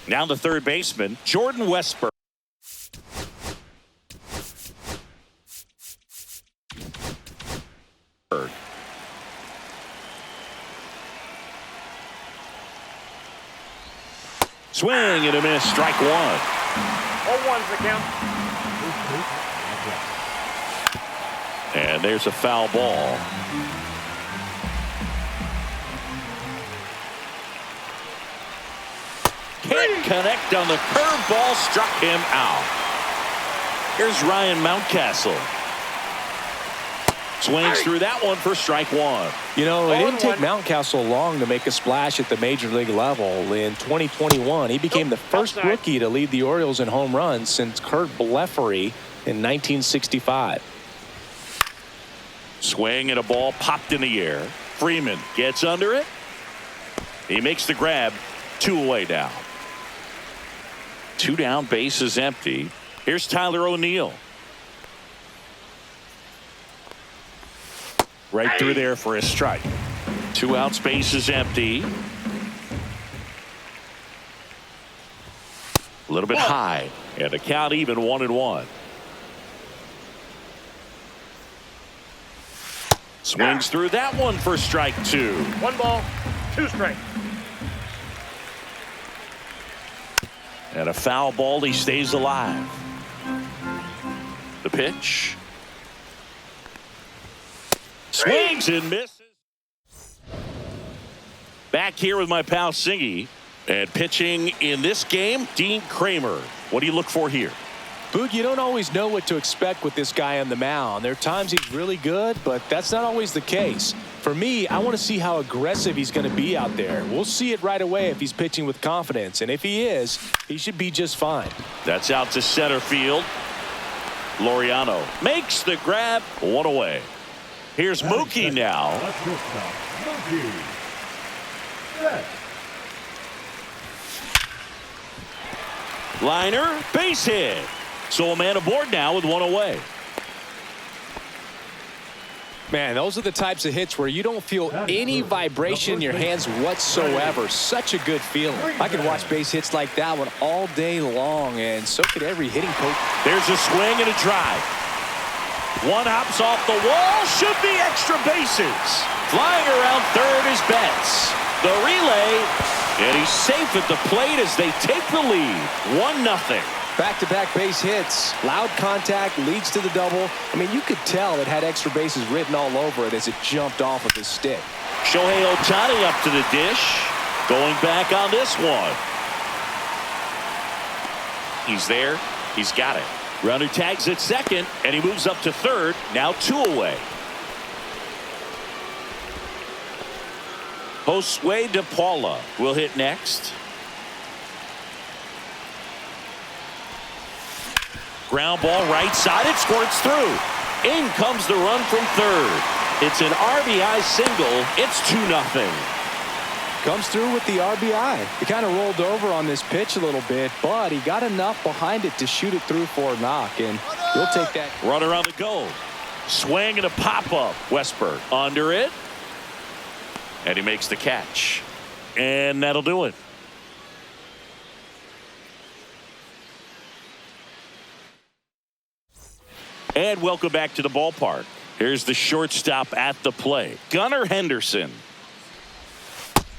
Now the third baseman, Jordan Westburg. Swing and a miss, strike one. 0-1's the count. And there's a foul ball. Can't connect on the curveball, struck him out. Here's Ryan Mountcastle. Swings through that one for strike one. You know, it didn't take Mountcastle long to make a splash at the major league level. In 2021, he became the first rookie to lead the Orioles in home runs since Kurt Blefary in 1965. Swing and a ball popped in the air. Freeman gets under it. He makes the grab. 2 away now. 2 down, base is empty. Here's Tyler O'Neill. Right through there for a strike. 2 outs, base is empty. A little bit high. And the count even 1-1. Swings through that one for strike 2. 1 ball, 2 strikes. And a foul ball, he stays alive. The pitch. Swings and misses. Back here with my pal Singy. And pitching in this game, Dean Kramer. What do you look for here? Boog, you don't always know what to expect with this guy on the mound. There are times he's really good, but that's not always the case. For me, I want to see how aggressive he's going to be out there. We'll see it right away if he's pitching with confidence. And if he is, he should be just fine. That's out to center field. Laureano makes the grab. One away. Here's Mookie now. Liner, base hit. So a man aboard now with one away. Man, those are the types of hits where you don't feel any vibration in your hands whatsoever. Such a good feeling. I could watch base hits like that one all day long, and so could every hitting coach. There's a swing and a drive. One hops off the wall. Should be extra bases. Flying around third is Betts. The relay, and he's safe at the plate as they take the lead. 1-0. Back-to-back base hits. Loud contact leads to the double. I mean, you could tell it had extra bases written all over it as it jumped off of his stick. Shohei Ohtani up to the dish. Going back on this one. He's there. He's got it. Runner tags at second, and he moves up to third. Now 2 away. Josue De Paula will hit next. Ground ball right side. It squirts through. In comes the run from third. It's an RBI single. It's 2-0. Comes through with the RBI. He kind of rolled over on this pitch a little bit, but he got enough behind it to shoot it through for a knock, and you'll take that. Runner on the go. Swing and a pop-up. Westberg under it. And he makes the catch. And that'll do it. And welcome back to the ballpark. Here's the shortstop at the plate. Gunnar Henderson.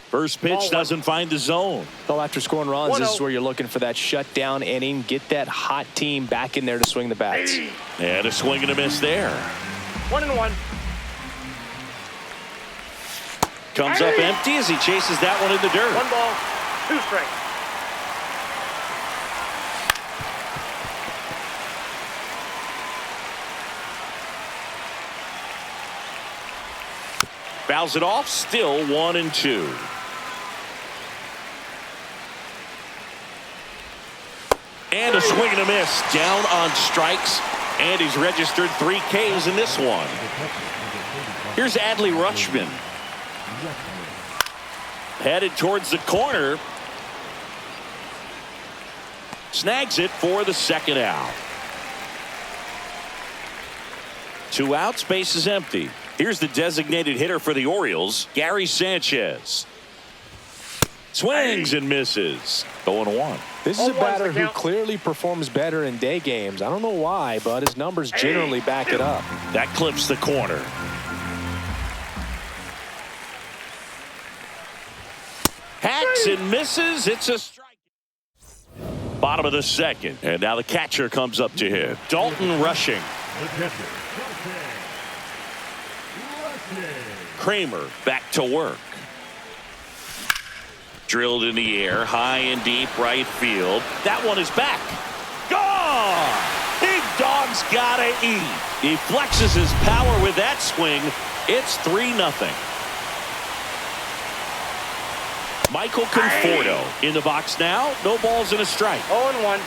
First pitch doesn't find the zone. Well, after scoring runs, this is where you're looking for that shutdown inning. Get that hot team back in there to swing the bats. And a swing and a miss there. 1-1. Comes up empty as he chases that one in the dirt. 1 ball, 2 strikes. Fouls it off. Still 1-2. And a swing and a miss. Down on strikes. And he's registered 3 Ks in this one. Here's Adley Rutschman. Headed towards the corner. Snags it for the second out. 2 outs. Base is empty. Here's the designated hitter for the Orioles, Gary Sanchez. Swings and misses. 0-1. This is a batter who clearly performs better in day games. I don't know why, but his numbers generally back it up. That clips the corner. Hacks and misses. It's a strike. Bottom of the second. And now the catcher comes up to hit. Dalton rushing. Kramer back to work. Drilled in the air, high and deep right field. That one is back. Gone! Big dog's gotta eat. He flexes his power with that swing. It's 3-0. Michael Conforto in the box now. No balls and a strike. 0-1.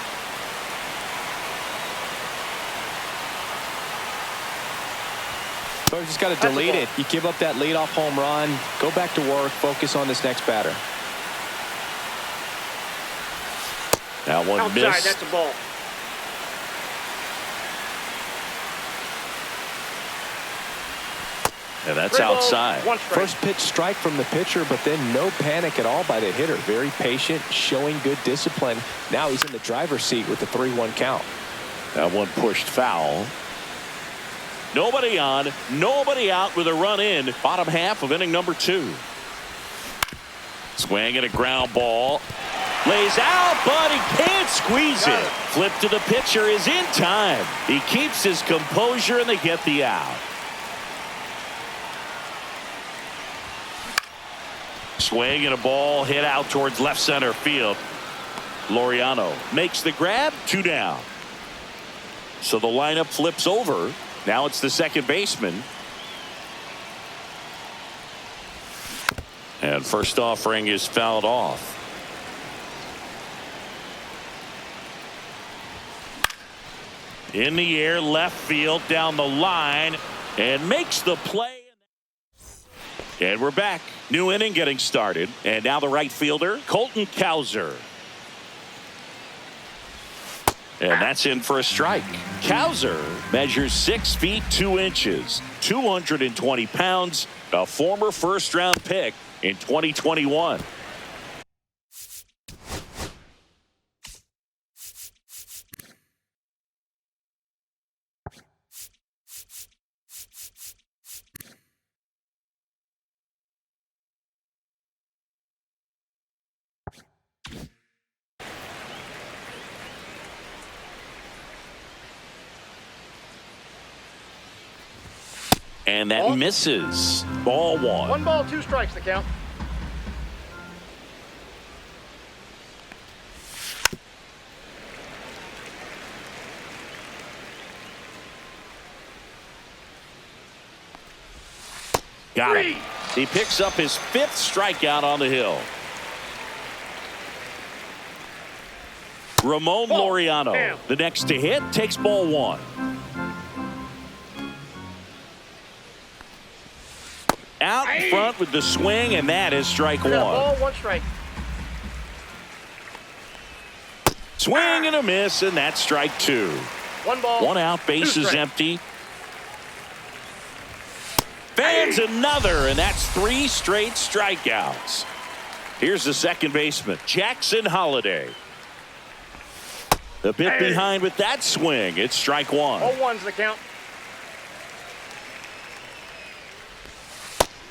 So you just got to delete it. You give up that leadoff home run. Go back to work. Focus on this next batter. That one Outside, missed. that's a ball. And that's 3 balls, outside. 1 strike. First pitch strike from the pitcher, but then no panic at all by the hitter. Very patient, showing good discipline. Now he's in the driver's seat with the 3-1 count. That one pushed foul. Nobody on, nobody out with a run in. Bottom half of inning number 2. Swing and a ground ball. Lays out, but he can't squeeze it. Flip to the pitcher is in time. He keeps his composure and they get the out. Swing and a ball hit out towards left center field. Laureano makes the grab. 2 down. So the lineup flips over. Now it's the second baseman. And first offering is fouled off. In the air, left field, down the line, and makes the play. And we're back. New inning getting started. And now the right fielder, Colton Cowser. And that's in for a strike. Cowser measures 6 feet 2 inches, 220 pounds, a former first-round pick in 2021. And that misses. Ball 1. 1 ball, 2 strikes the count. Got it. He picks up his 5th strikeout on the hill. Ramon Laureano, the next to hit, takes ball 1. Out in front with the swing, and that is strike 1. Ball, 1 strike. Swing and a miss, and that's strike 2. 1 ball. 1 out, bases empty. Fans another, and that's 3 straight strikeouts. Here's the second baseman, Jackson Holliday. A bit behind with that swing. It's strike 1. 0-1's the count.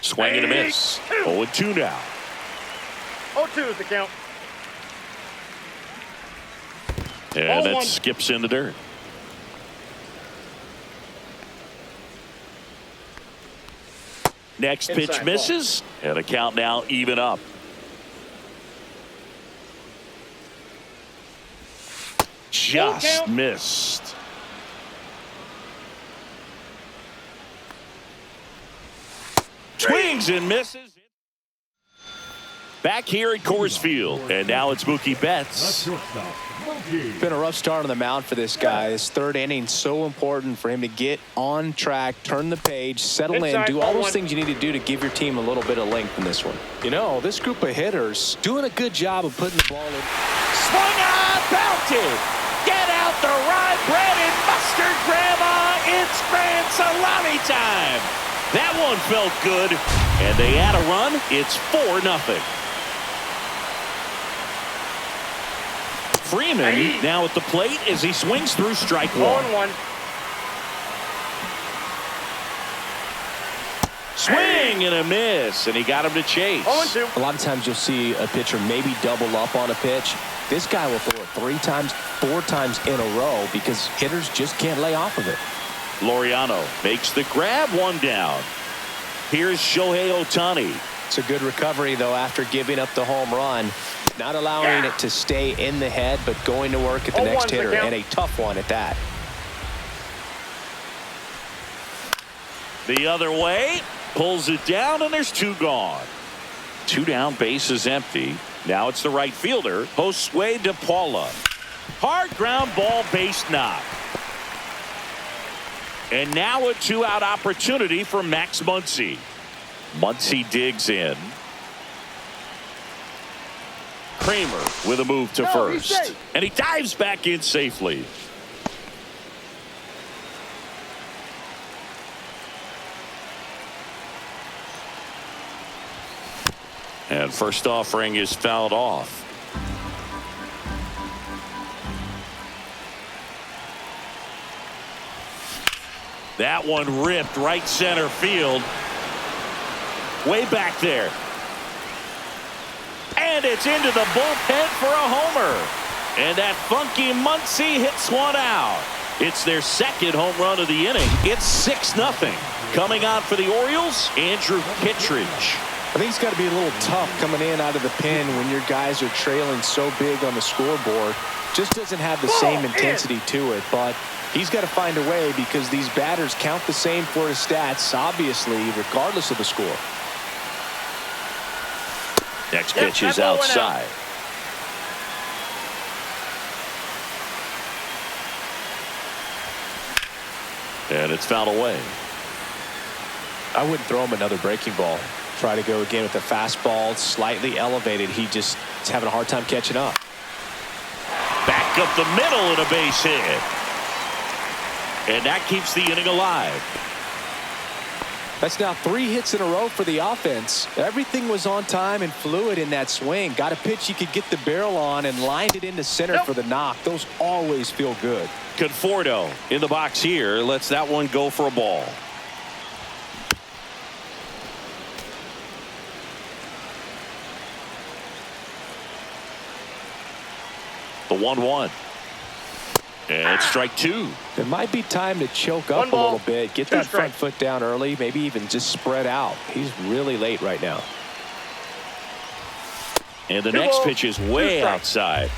Swing and a miss. 0-2 now. 0-2's the count. And that skips in the dirt. Next pitch misses, and the count now even up. Just missed. Swings and misses. Back here at Coors Field, and now it's Mookie Betts. It's been a rough start on the mound for this guy. This 3rd inning, so important for him to get on track, turn the page, settle in, do all those things you need to do to give your team a little bit of length in this one. You know, this group of hitters doing a good job of putting the ball in. Swung on, belted. Get out the rye bread and mustard, Grandma. It's grand salami time. That one felt good, and they add a run. It's 4-0. Freeman now at the plate as he swings through strike 1. 0-1. Swing and a miss, and he got him to chase. 0-2. A lot of times you'll see a pitcher maybe double up on a pitch. This guy will throw it 3 times, 4 times in a row because hitters just can't lay off of it. Laureano makes the grab, 1 down. Here's Shohei Ohtani. It's a good recovery, though, after giving up the home run. Not allowing it to stay in the head, but going to work at the next hitter, and a tough one at that. The other way, pulls it down, and there's 2 gone. 2 down, base is empty. Now it's the right fielder, Josue De Paula. Hard ground ball, base knock. And now a 2-out opportunity for Max Muncy. Muncy digs in. Kramer with a move to first. And he dives back in safely. And first offering is fouled off. That one ripped right center field. Way back there. And it's into the bullpen for a homer. And that funky Muncy hits one out. It's their second home run of the inning. It's 6-0. Coming on for the Orioles, Andrew Kittredge. I think it's got to be a little tough coming in out of the pen when your guys are trailing so big on the scoreboard. Just doesn't have the same intensity to it, but he's got to find a way because these batters count the same for his stats, obviously, regardless of the score. Next pitch is outside. And it's fouled away. I wouldn't throw him another breaking ball. Try to go again with the fastball, slightly elevated. He just is having a hard time catching up. Back up the middle and a base hit. And that keeps the inning alive. That's now 3 hits in a row for the offense. Everything was on time and fluid in that swing. Got a pitch he could get the barrel on and lined it into center for the knock. Those always feel good. Conforto in the box here. Lets that one go for a ball. The 1-1. And it's strike 2. It might be time to choke up a little bit. Get that front foot down early. Maybe even just spread out. He's really late right now. And the next pitch is way outside.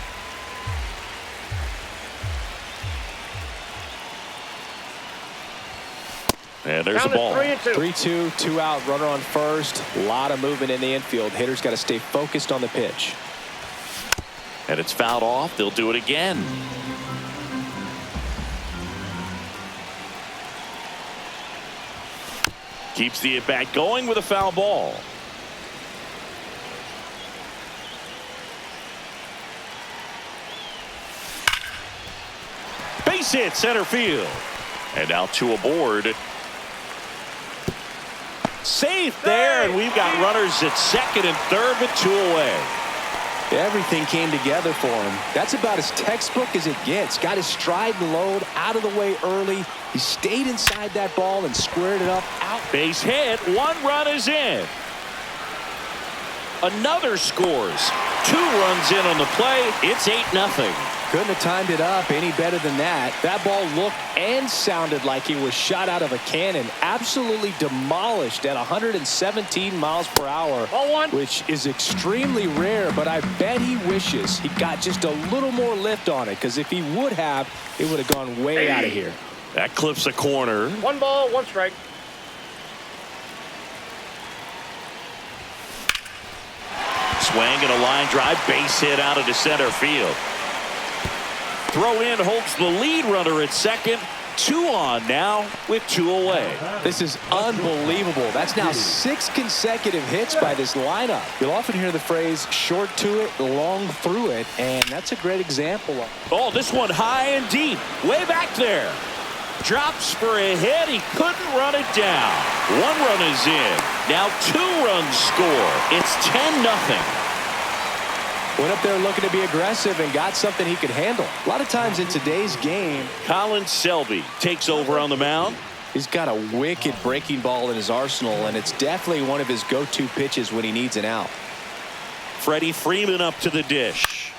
And there's the ball. 3-2, 2 out, runner on first. A lot of movement in the infield. Hitter's got to stay focused on the pitch. And it's fouled off. They'll do it again. Keeps the at-bat going with a foul ball. Base hit center field. And now 2 aboard. Safe there, and we've got runners at second and third with 2 away. Everything came together for him. That's about as textbook as it gets. Got his stride and load out of the way early. He stayed inside that ball and squared it up out. Base hit. 1 run is in. Another scores. 2 runs in on the play. It's 8-0. Couldn't have timed it up any better than that. That ball looked and sounded like it was shot out of a cannon. Absolutely demolished at 117 miles per hour, which is extremely rare, but I bet he wishes he got just a little more lift on it, because if he would have, it would have gone way out of here. That clips a corner. 1 ball, 1 strike. Swing and a line drive, base hit out into center field. Throw in holds the lead runner at second. 2 on now with 2 away. This is unbelievable. That's now 6 consecutive hits by this lineup. You'll often hear the phrase short to it, long through it, and that's a great example of it. Oh, this one high and deep, way back there. Drops for a hit. He couldn't run it down. 1 run is in. Now 2 runs score. It's 10-0. Went up there looking to be aggressive and got something he could handle. A lot of times in today's game, Colin Selby takes over on the mound. He's got a wicked breaking ball in his arsenal, and it's definitely one of his go-to pitches when he needs an out. Freddie Freeman up to the dish.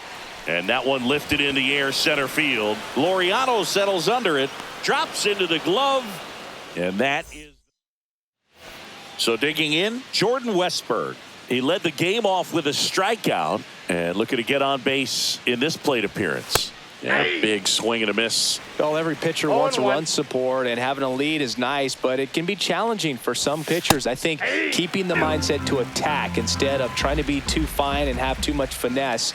And that one lifted in the air center field. Laureano settles under it. Drops into the glove. And that is. So digging in, Jordan Westburg. He led the game off with a strikeout. And looking to get on base in this plate appearance. Yeah, big swing and a miss. Well, every pitcher wants run support, and having a lead is nice, but it can be challenging for some pitchers. I think keeping the mindset to attack instead of trying to be too fine and have too much finesse.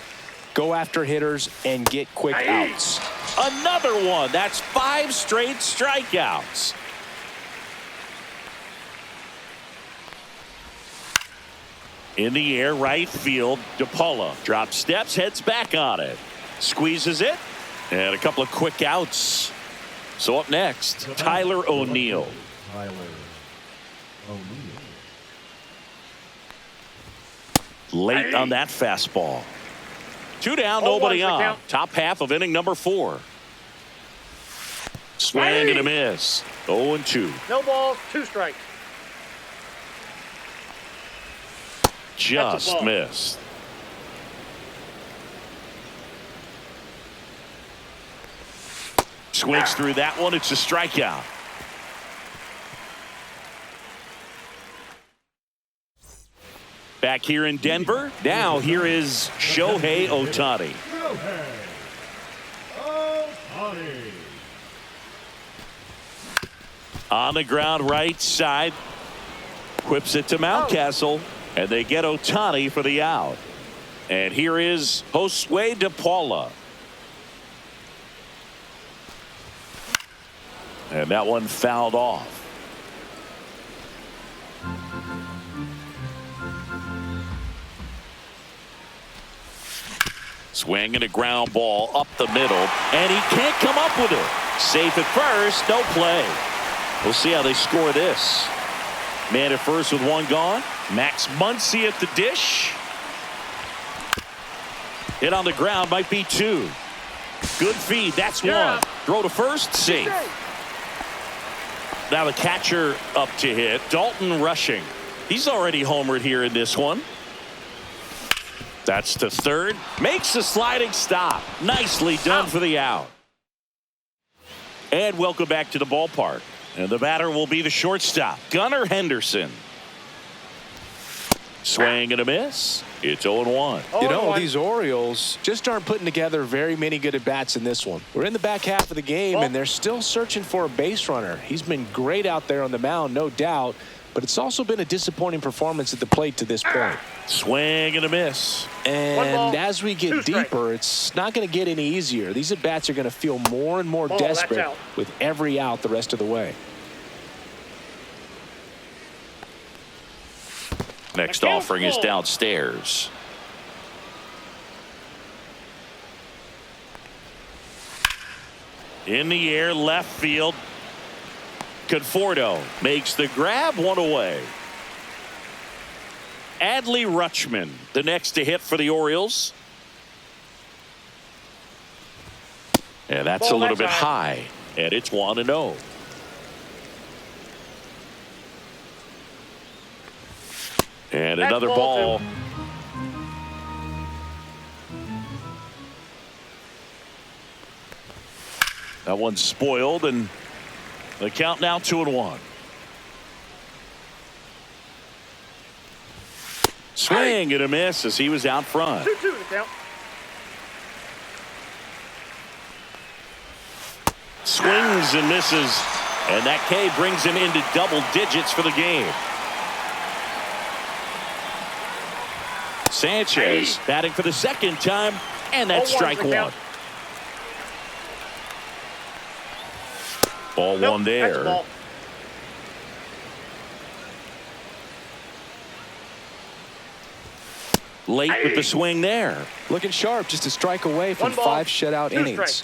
Go after hitters and get quick outs. Another one. That's 5 straight strikeouts. In the air, right field, DePaula drops steps, heads back on it. Squeezes it, and a couple of quick outs. So up next, Tyler O'Neill. Late on that fastball. 2 down, nobody on. Top half of inning number 4. Swing and a miss. 0-2. No balls, 2 strikes. Just missed. Swings through that one. It's a strikeout. Back here in Denver, now here is Shohei Ohtani. On the ground right side. Whips it to Mountcastle, and they get Ohtani for the out. And here is Josue De Paula. And that one fouled off. Swinging a ground ball up the middle, and he can't come up with it. Safe at first, no play. We'll see how they score this. Man at first with one gone. Max Muncy at the dish. Hit on the ground, might be two. Good feed, that's one. Throw to first, safe. Now the catcher up to hit. Dalton rushing. He's already homered here in this one. That's to third. Makes a sliding stop. Nicely done for the out. And welcome back to the ballpark. And the batter will be the shortstop, Gunnar Henderson. Swing and a miss. It's 0-1. You know, these Orioles just aren't putting together very many good at-bats in this one. We're in the back half of the game, and they're still searching for a base runner. He's been great out there on the mound, no doubt, but it's also been a disappointing performance at the plate to this point. Swing and a miss. And as we get deeper, it's not going to get any easier. These at-bats are going to feel more and more desperate with every out the rest of the way. Next offering is downstairs. In the air, left field. Conforto makes the grab, one away. Adley Rutschman, the next to hit for the Orioles. And that's a little bit high. And it's 1-0. And another ball. That one's spoiled, and the count now 2-1. Swing and a miss as he was out front. 2-2 the count. Swings and misses, and that K brings him into double digits for the game. Sanchez batting for the second time, and that's strike one. Ball one there. Late with the swing there. Looking sharp, just a strike away from 5 shutout innings.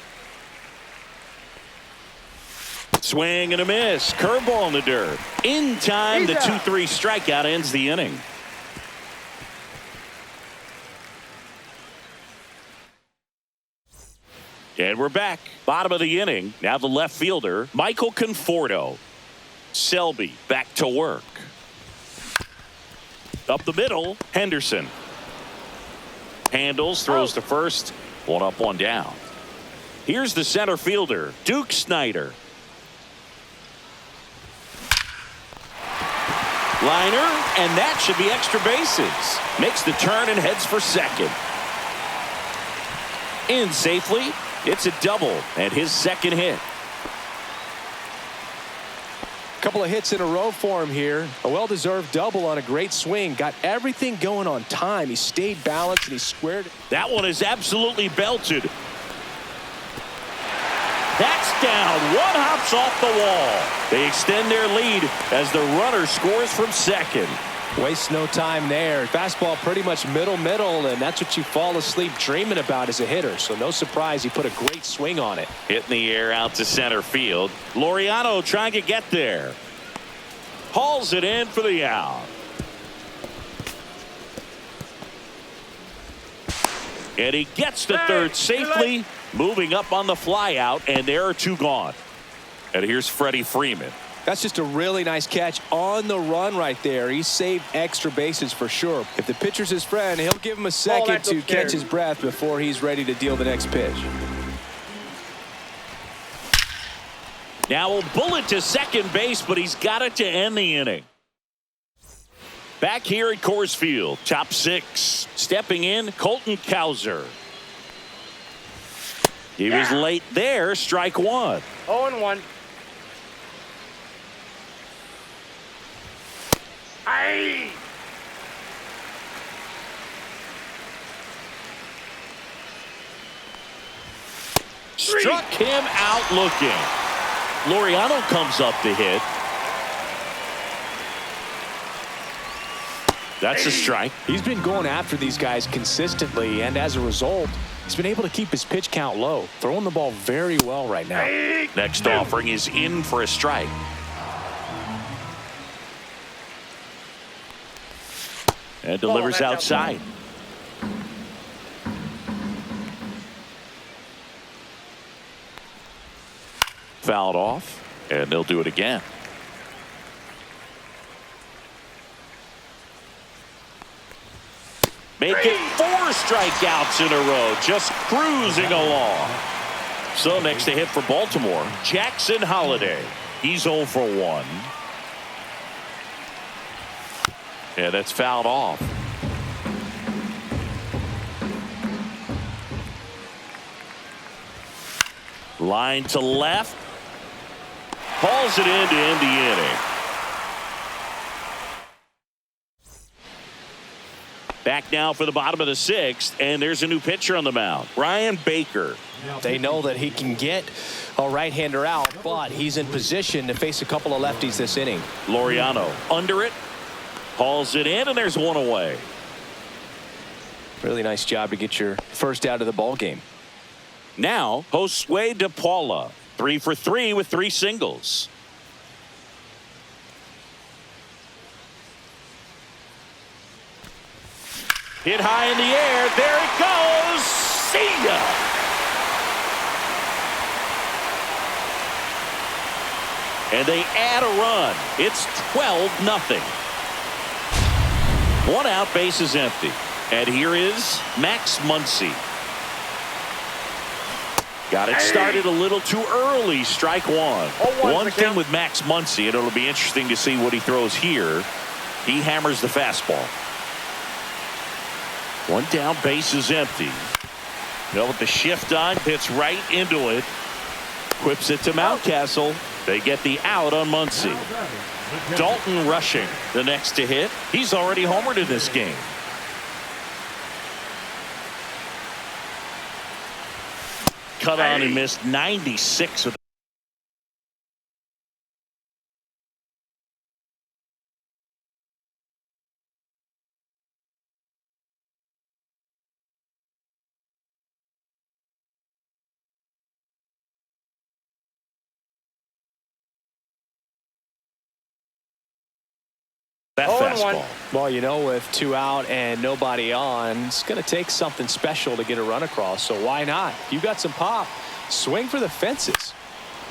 Swing and a miss. Curveball in the dirt. In time, the 2-3 strikeout ends the inning. And we're back. Bottom of the inning. Now the left fielder, Michael Conforto. Selby back to work. Up the middle, Henderson. Handles, throws to first. One up, one down. Here's the center fielder, Duke Snider. Liner, and that should be extra bases. Makes the turn and heads for second. In safely. It's a double and his second hit. Couple of hits in a row for him here. A well-deserved double on a great swing. Got everything going on time. He stayed balanced and he squared it. That one is absolutely belted. That's down. One hops off the wall. They extend their lead as the runner scores from second. Waste no time there. Fastball pretty much middle, and that's what you fall asleep dreaming about as a hitter. So no surprise he put a great swing on it. Hit in the air out to center field. Laureano trying to get there. Hauls it in for the out. And he gets to third safely, moving up on the fly out, and there are 2 gone. And here's Freddie Freeman. That's just a really nice catch on the run right there. He saved extra bases for sure. If the pitcher's his friend, he'll give him a second to catch his breath before he's ready to deal the next pitch. Now a bullet to second base, but he's got it to end the inning. Back here at Coors Field, top 6. Stepping in, Colton Cowser. He was late there, strike 1. 0-1. Aye. Struck him out looking. Laureano comes up to hit. That's a strike. He's been going after these guys consistently, and as a result, he's been able to keep his pitch count low, throwing the ball very well right now. Next offering is in for a strike. And delivers outside. Fouled off, and they'll do it again. Make it 4 strikeouts in a row, just cruising along. So next to hit for Baltimore, Jackson Holliday. He's 0 for 1. And that's fouled off. Line to left. Hauls it in to end the inning. Back now for the bottom of the 6th, and there's a new pitcher on the mound, Ryan Baker. They know that he can get a right-hander out, but he's in position to face a couple of lefties this inning. Laureano under it, hauls it in, and there's one away. Really nice job to get your first out of the ball game. Now, Josue De Paula, 3 for 3 with 3 singles. Hit high in the air. There it goes. See ya. And they add a run. It's 12-0. 1 out, base is empty. And here is Max Muncy. Got it started a little too early. Strike 1. One thing with Max Muncy, and it'll be interesting to see what he throws here. He hammers the fastball. 1 down, base is empty. With the shift on, hits right into it. Quips it to Mountcastle. They get the out on Muncy. Dalton Rushing, the next to hit. He's already homered in this game. Cut on and missed 96 with that fastball. Well, you know, with 2 out and nobody on, it's going to take something special to get a run across. So why not? You got some pop. Swing for the fences.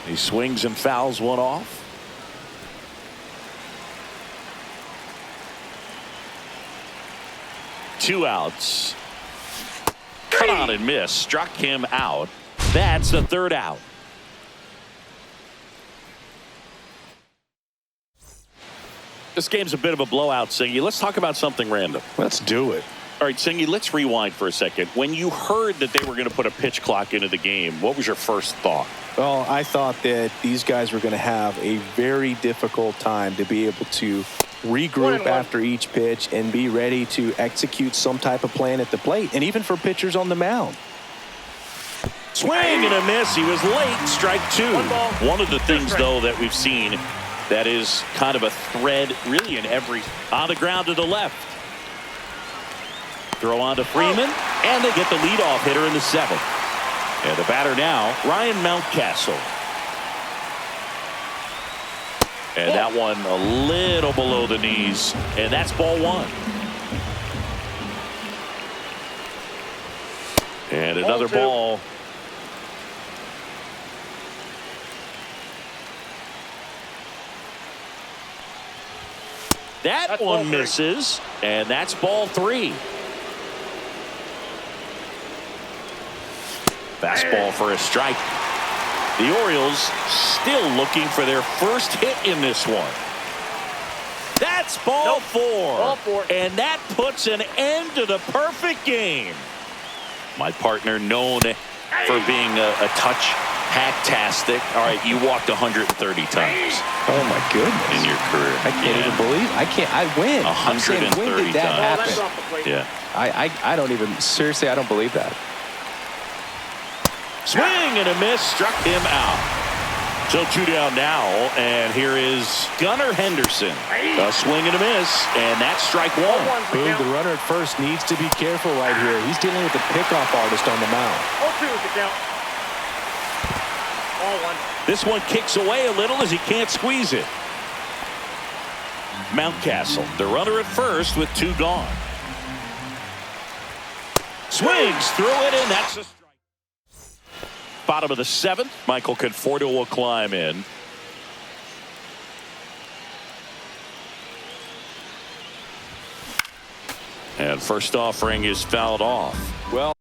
He swings and fouls one off. Two outs. Cut on and miss. Struck him out. That's the 3rd out. This game's a bit of a blowout, Singy. Let's talk about something random. Let's do it. All right, Singy, let's rewind for a second. When you heard that they were going to put a pitch clock into the game, what was your first thought? Well, I thought that these guys were going to have a very difficult time to be able to regroup after each pitch and be ready to execute some type of plan at the plate, and even for pitchers on the mound. Swing and a miss. He was late. Strike 2. One of the things, though, that we've seen that is kind of a thread really in every on the ground to the left. Throw on to Freeman, and they get the leadoff hitter in the 7th. And the batter now, Ryan Mountcastle. And that one a little below the knees, and that's ball 1. And another ball. That one misses, and that's ball 3. Fastball for a strike. The Orioles still looking for their first hit in this one. That's ball Nope. four. Ball four. And that puts an end to the perfect game. My partner known for being a touch hacktastic. All right, you walked 130 times Oh my goodness. in your career. I can't even believe. I win. I'm saying, when 130 did that times. Oh, happen? that's off the plate. Yeah. I don't even, seriously, I don't believe that. Swing and a miss, struck him out. So 2 down now, and here is Gunnar Henderson. A swing and a miss, and that's strike Ball one. one's the Boog, count. the runner at first needs to be careful right here. He's dealing with the pickoff artist on the mound. 0-2 is the count. Ball one. This one kicks away a little as he can't squeeze it. Mountcastle, the runner at first with 2 gone. Swings through it, and that's a strike. Bottom of the 7th, Michael Conforto will climb in. And first offering is fouled off. Well,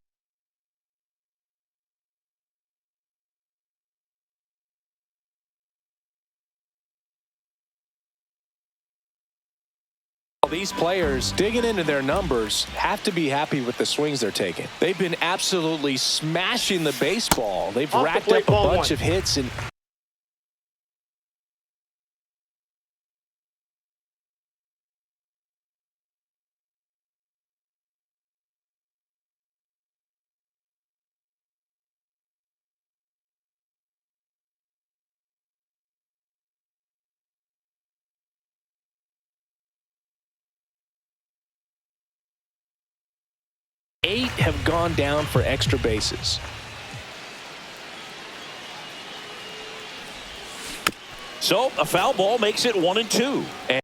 these players digging into their numbers have to be happy with the swings they're taking. They've been absolutely smashing the baseball. They've Off the racked plate, up a ball bunch one. of hits and eight have gone down for extra bases. So a foul ball makes it 1-2. And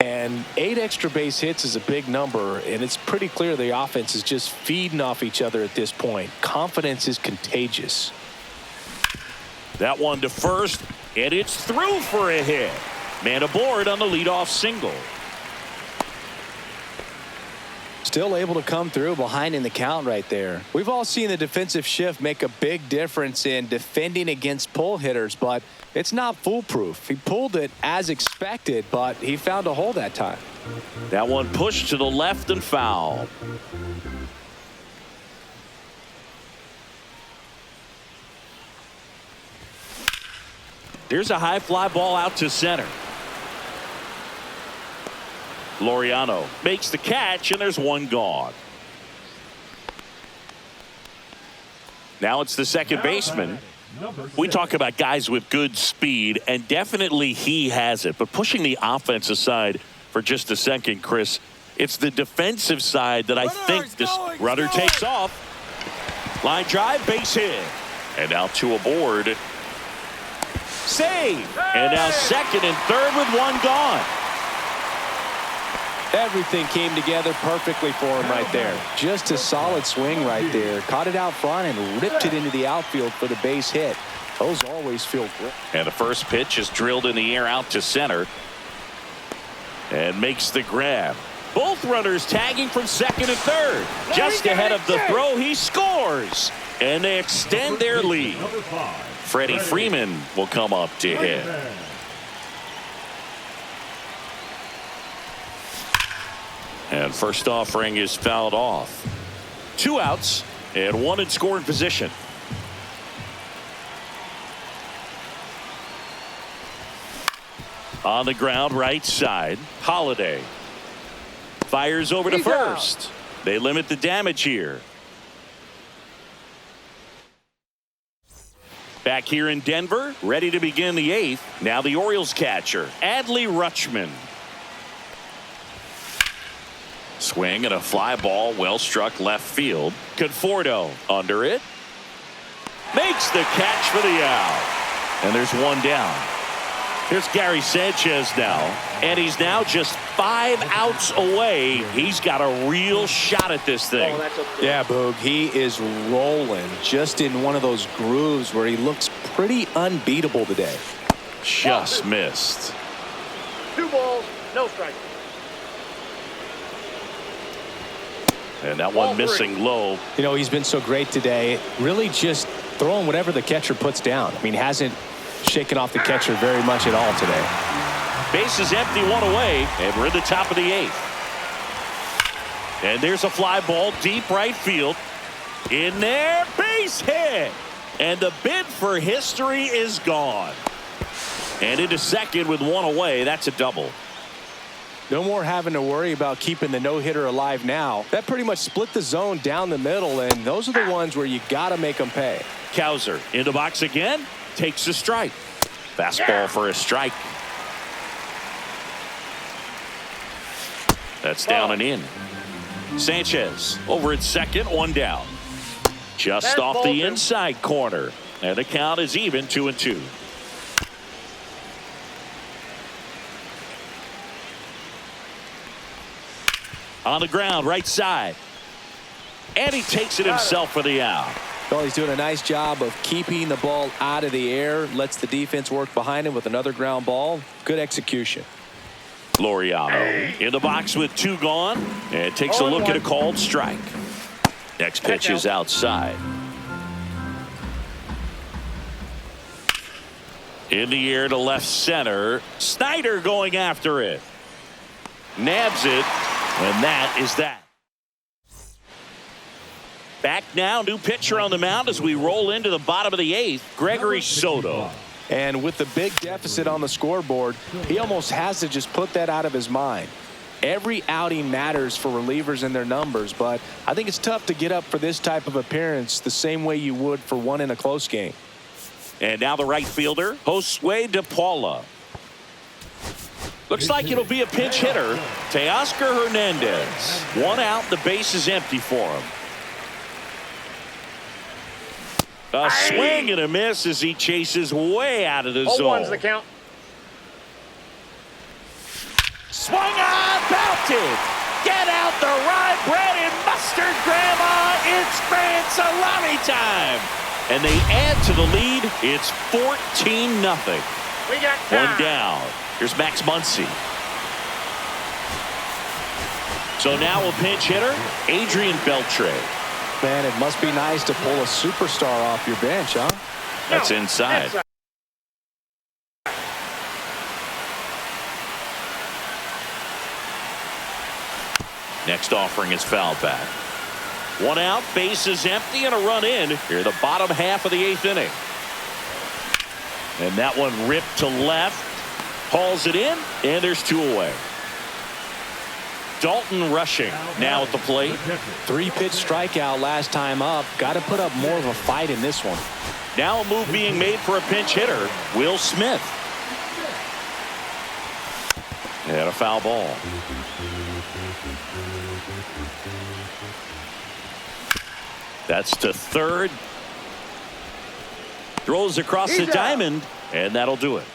And 8 extra base hits is a big number, and it's pretty clear the offense is just feeding off each other at this point. Confidence is contagious. That one to first, and it's through for a hit. Man aboard on the leadoff single. Still able to come through behind in the count right there. We've all seen the defensive shift make a big difference in defending against pull hitters, but it's not foolproof. He pulled it as expected, but he found a hole that time. That one pushed to the left and foul. Here's a high fly ball out to center. Laureano makes the catch, and there's one gone. Now it's the second baseman. We talk about guys with good speed, and definitely he has it. But pushing the offense aside for just a second, Chris, it's the defensive side that I think this runner takes off. Line drive, base hit. And now 2 aboard. Save. And now second and third with one gone. Everything came together perfectly for him right there. Just a solid swing right there. Caught it out front and ripped it into the outfield for the base hit. Those always feel great. And the first pitch is drilled in the air out to center. And makes the grab. Both runners tagging from second and third. Just ahead of the throw, he scores. And they extend their lead. Freddie Freeman will come up to hit. And first offering is fouled off. 2 outs and 1 in scoring position. On the ground, right side, Holiday. Fires over to first. They limit the damage here. Back here in Denver, ready to begin the 8th. Now the Orioles catcher, Adley Rutschman. Swing and a fly ball, well struck left field. Conforto under it. Makes the catch for the out. And there's one down. Here's Gary Sanchez now. And he's now just 5 outs away. He's got a real shot at this thing. Yeah, Boog, he is rolling just in one of those grooves where he looks pretty unbeatable today. Just missed. 2 balls, no strikes. And that one missing low. You know, he's been so great today. Really just throwing whatever the catcher puts down. I mean, hasn't shaken off the catcher very much at all today. Base is empty, 1 away, and we're in the top of the 8th. And there's a fly ball deep right field. In there, base hit. And the bid for history is gone. And into second with 1 away. That's a double. No more having to worry about keeping the no-hitter alive now. That pretty much split the zone down the middle, and those are the ones where you got to make them pay. Kowser in the box again. Takes a strike. Fastball for a strike. That's down and in. Sanchez over at second, 1 down. Just off the inside corner. And the count is even, 2-2. On the ground, right side. And he takes it himself for the out. Well, he's doing a nice job of keeping the ball out of the air. Lets the defense work behind him with another ground ball. Good execution. Laureano in the box with 2 gone. And takes a look at a called strike. Next pitch is outside. In the air to left center. Snyder going after it. Nabs it. And that is that. Back now, new pitcher on the mound as we roll into the bottom of the 8th, Gregory Soto. And with the big deficit on the scoreboard, he almost has to just put that out of his mind. Every outing matters for relievers and their numbers, but I think it's tough to get up for this type of appearance the same way you would for one in a close game. And now the right fielder, Josue De Paula. Looks like it'll be a pinch hitter, Teoscar Hernandez. 1 out, the base is empty for him. A swing and a miss as he chases way out of the zone. 0-1's the count. Swung on, belted. Get out the rye bread and mustard, Grandma. It's grand salami time. And they add to the lead. It's 14-0. We got time. One down. Here's Max Muncy. So now a pinch hitter, Adrian Beltre. Man, it must be nice to pull a superstar off your bench, huh? That's inside. Next offering is fouled back. One out, bases empty, and a run in here the bottom half of the 8th inning. And that one ripped to left. Hauls it in, and there's 2 away. Dalton Rushing now at the plate. 3-pitch strikeout last time up. Got to put up more of a fight in this one. Now a move being made for a pinch hitter, Will Smith. And a foul ball. That's to third. Throws across the diamond, and that'll do it.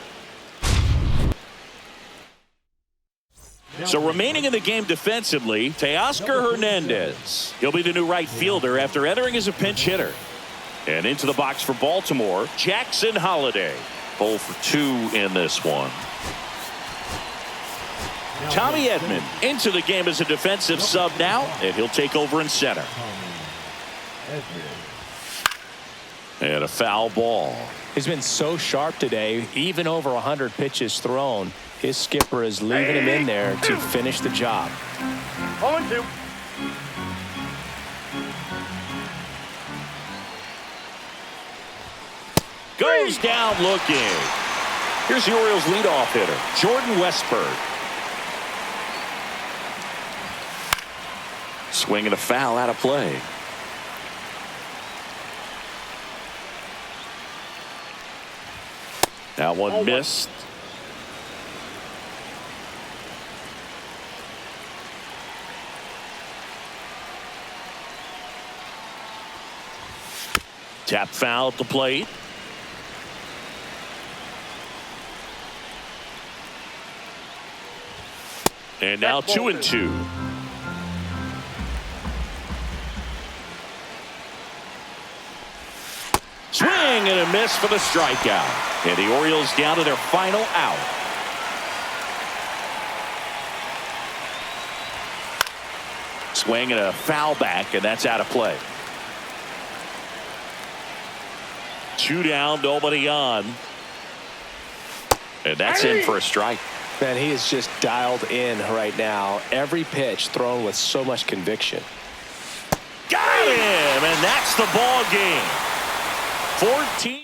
So remaining in the game defensively, Teoscar Hernandez. He'll be the new right fielder after entering as a pinch hitter. And into the box for Baltimore, Jackson Holliday. 0 for 2 in this one. Tommy Edman into the game as a defensive sub now, and he'll take over in center. And a foul ball. He's been so sharp today, even over 100 pitches thrown. His skipper is leaving him in there to finish the job. 0-2. Goes down looking. Here's the Orioles leadoff hitter, Jordan Westburg. Swinging a foul out of play. Now one missed. Tap foul at the plate. And now 2-2. Swing and a miss for the strikeout. And the Orioles down to their final out. Swing and a foul back, and that's out of play. 2 down, nobody on. And that's in for a strike. Man, he is just dialed in right now. Every pitch thrown with so much conviction. Got him, and that's the ball game. 14.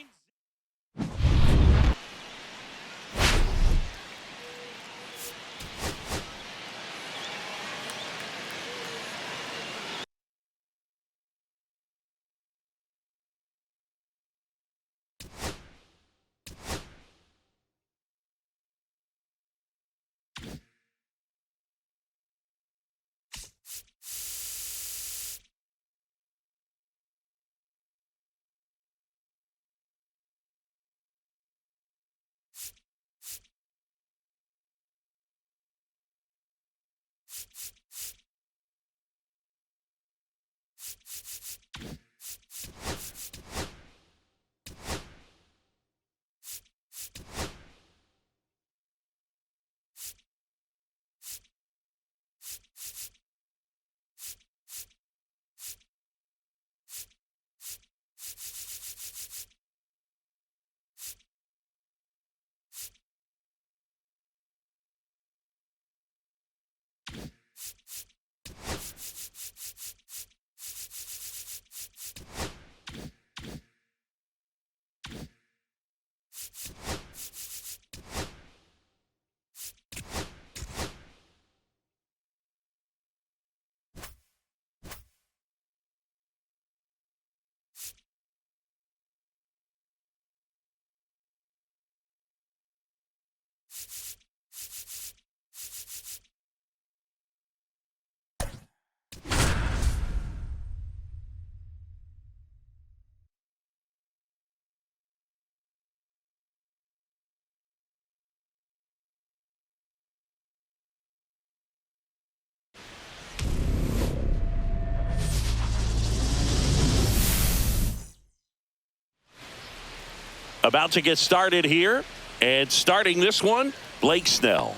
About to get started here. And starting this one, Blake Snell.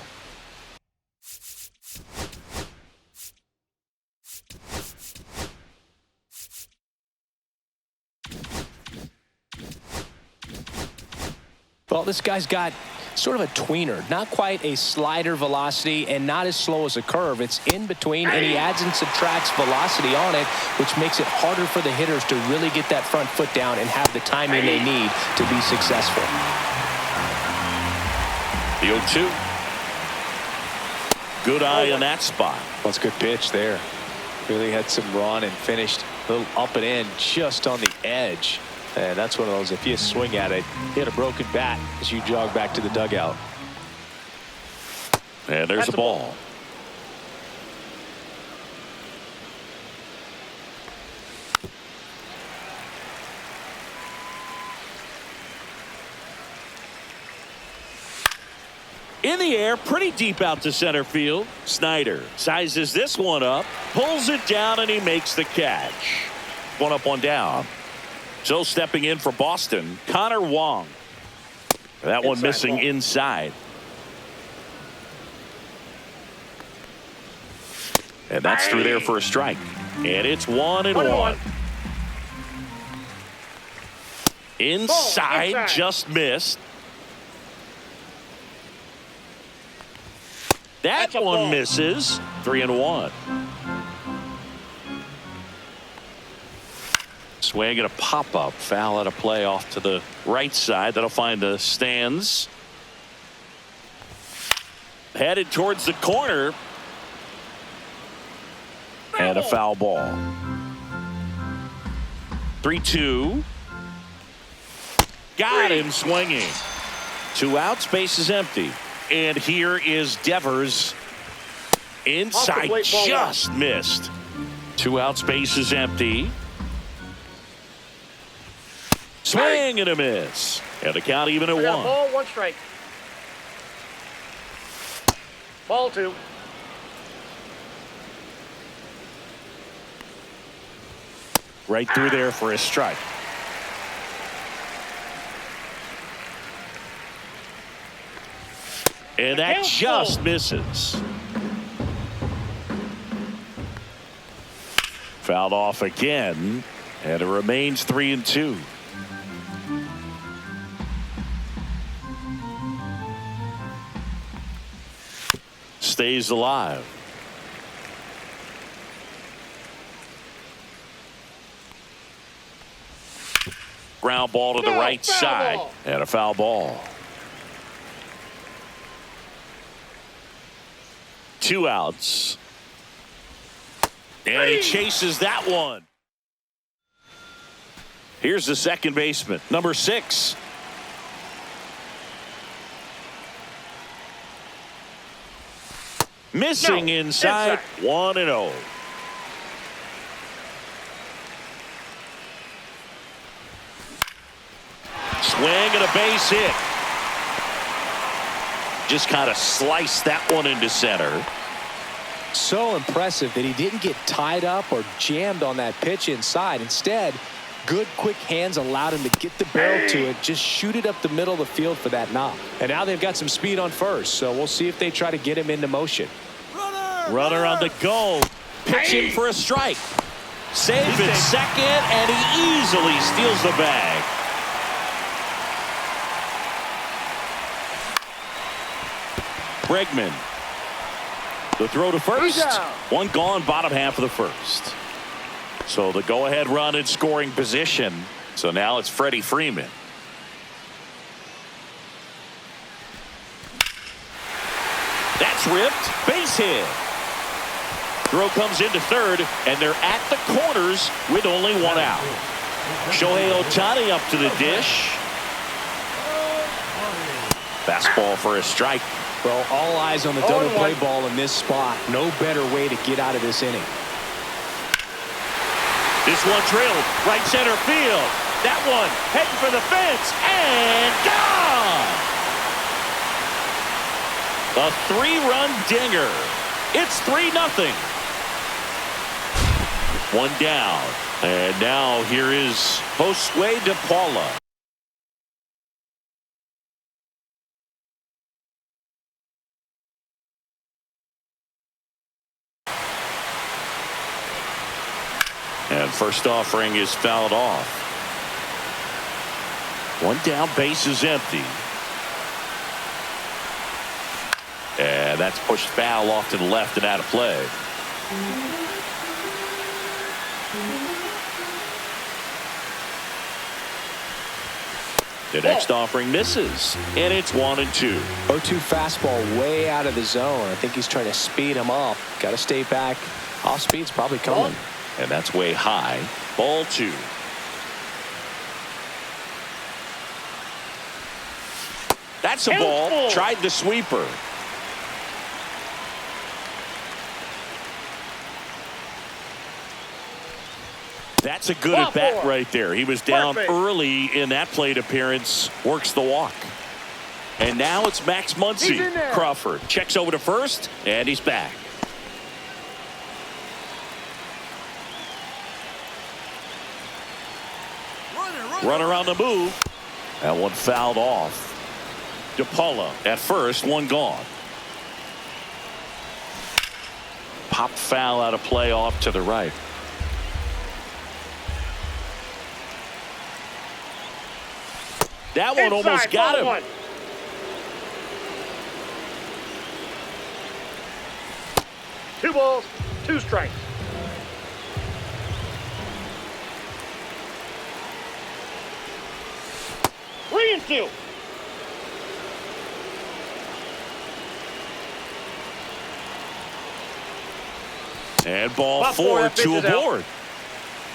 Well, this guy's got sort of a tweener, not quite a slider velocity and not as slow as a curve. It's in between, and he adds and subtracts velocity on it, which makes it harder for the hitters to really get that front foot down and have the timing they need to be successful. The 0-2. Good eye in that spot. Well, it's a good pitch there. Really had some run and finished a little up and in just on the edge. And that's one of those, if you swing at it, hit a broken bat as you jog back to the dugout. And there's a ball. In the air, pretty deep out to center field. Snyder sizes this one up, pulls it down, and he makes the catch. One up, one down. So stepping in for Boston, Connor Wong. That one missing inside. And that's through there for a strike. And it's 1-1. Inside, just missed. That one misses. 3-1. Swing and a pop-up. Foul at a play off to the right side. That'll find the stands. Headed towards the corner. And a foul ball. 3-2. Got him swinging. 2 outs, base is empty. And here is Devers. Inside, just missed. 2 outs, base is empty. Swing and a miss. And the count even at 1. Ball, 1 strike. Ball 2. Right through there for a strike. And that just misses. Fouled off again. And it remains 3-2. Stays alive. Ground ball to the right side. And a foul ball. 2 outs. And he chases that one. Here's the second baseman, number 6. Missing inside. 1-0. Swing and a base hit. Just kind of sliced that one into center. So impressive that he didn't get tied up or jammed on that pitch inside. Instead, good quick hands allowed him to get the barrel to it, just shoot it up the middle of the field for that knock. And now they've got some speed on first, so we'll see if they try to get him into motion. Runner on the go. Pitching for a strike. Save it second, and he easily steals the bag. Bregman. The throw to first. One gone, bottom half of the first. So the go-ahead run in scoring position. So now it's Freddie Freeman. That's ripped. Base hit. Throw comes into third, and they're at the corners with only 1 out. Shohei Ohtani up to the dish. Fastball for a strike. Well, all eyes on the double play ball in this spot. No better way to get out of this inning. This one drilled right center field. That one heading for the fence and gone. A 3-run dinger. It's 3-0. 1 down. And now here is Josue De Paula. First offering is fouled off. One down, base is empty. And that's pushed foul off to the left and out of play. The next offering misses, and it's 1-2. 0-2 fastball way out of the zone. I think he's trying to speed him up. Got to stay back. Off speed's probably coming. And that's way high. Ball 2. That's a ball. Tried the sweeper. That's a good at bat right there. He was down early in that plate appearance. Works the walk. And now it's Max Muncy. Crawford checks over to first, and he's back. Runner on the move. That one fouled off. DePaula at first, one gone. Pop foul out of play off to the right. That one almost got him. Two balls, 2 strikes. Three and 2. And ball 4, 2 aboard.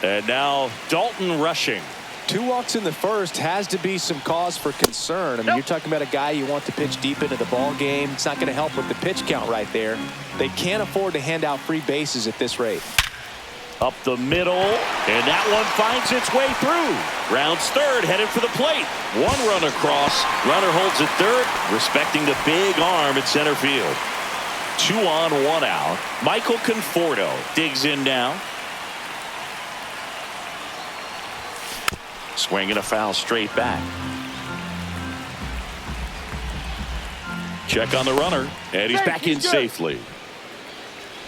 And now Dalton rushing. 2 walks in the first has to be some cause for concern. I mean, you're talking about a guy you want to pitch deep into the ball game. It's not going to help with the pitch count right there. They can't afford to hand out free bases at this rate. Up the middle, and that one finds its way through. Rounds third, headed for the plate. One run across. Runner holds at third, respecting the big arm at center field. 2 on, 1 out. Michael Conforto digs in now. Swinging a foul straight back. Check on the runner, and he's back in safely.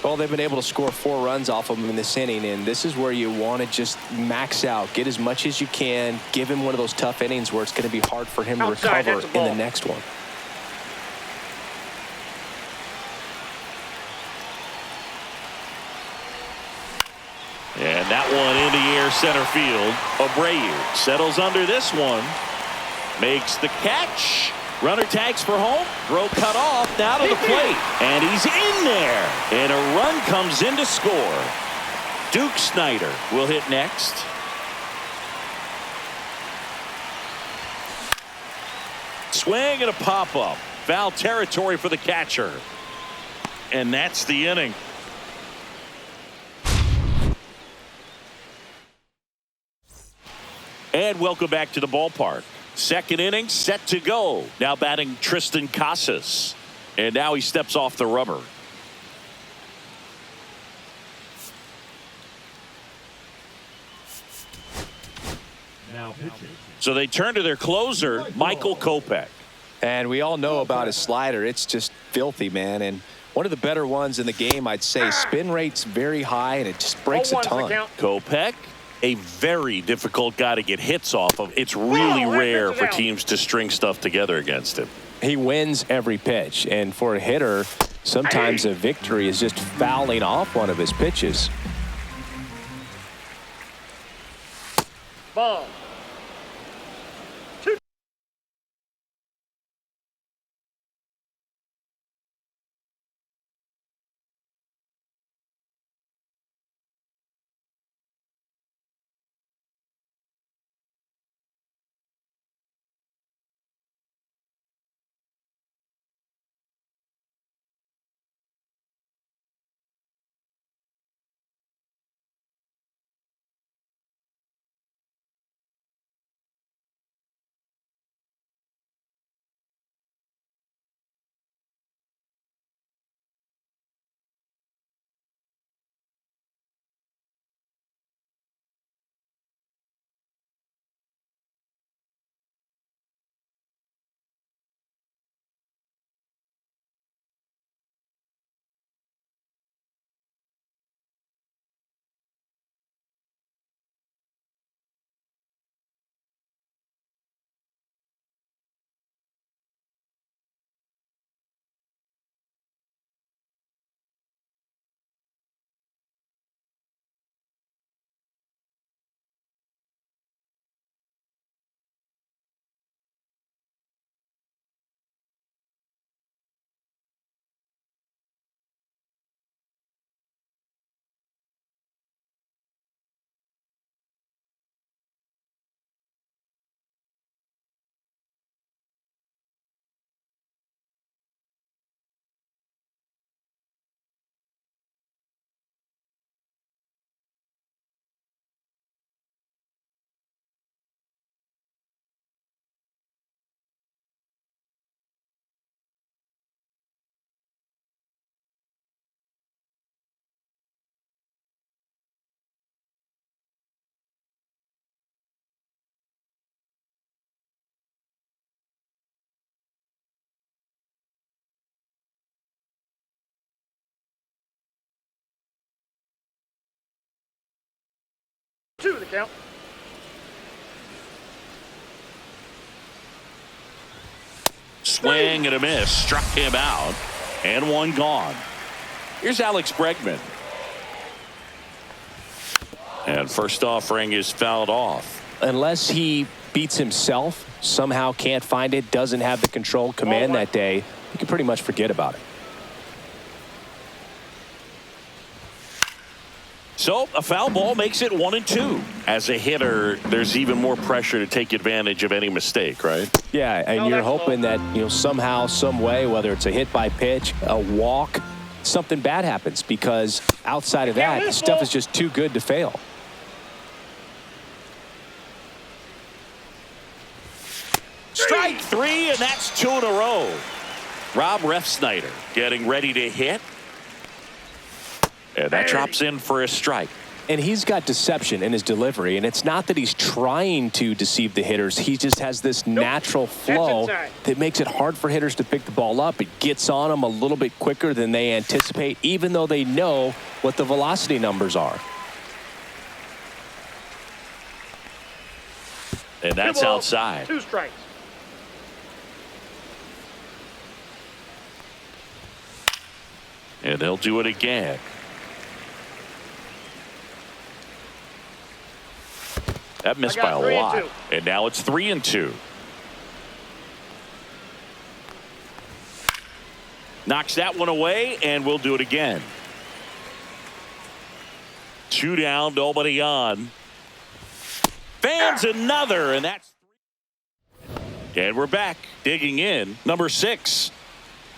Well, they've been able to score 4 runs off of him in this inning, and this is where you want to just max out, get as much as you can, give him one of those tough innings where it's going to be hard for him to recover in the next one. And that one in the air center field. Abreu settles under this one. Makes the catch. Runner tags for home. Throw cut off. Now to the plate. And he's in there. And a run comes in to score. Duke Snyder will hit next. Swing and a pop-up. Foul territory for the catcher. And that's the inning. And welcome back to the ballpark. Second inning set to go. Now batting Tristan Casas. And now he steps off the rubber. So they turn to their closer, Michael Kopech. And we all know about his slider. It's just filthy, man. And one of the better ones in the game, I'd say. Spin rate's very high, and it just breaks a ton. Kopech, a very difficult guy to get hits off of. It's really rare for teams to string stuff together against him. He wins every pitch, and for a hitter, sometimes a victory is just fouling off one of his pitches. Ball. Count. Swing and a miss. Struck him out. And one gone. Here's Alex Bregman. And first offering is fouled off. Unless he beats himself, somehow can't find it, doesn't have the control command that day, you can pretty much forget about it. So a foul ball makes it 1-2. As a hitter, there's even more pressure to take advantage of any mistake, right? Yeah, and you're hoping that, somehow, some way, whether it's a hit by pitch, a walk, something bad happens, because outside of that, the stuff is just too good to fail. Strike three, and that's 2 in a row. Rob Refsnyder getting ready to hit. And that drops in for a strike. And he's got deception in his delivery, and it's not that he's trying to deceive the hitters. He just has this natural flow that makes it hard for hitters to pick the ball up. It gets on them a little bit quicker than they anticipate, even though they know what the velocity numbers are. And that's outside. 2 strikes. And they'll do it again. That missed by a lot. And now it's 3-2. Knocks that one away, and we'll do it again. 2 down, nobody on. Fans another, and that's 3. And we're back, digging in. Number 6,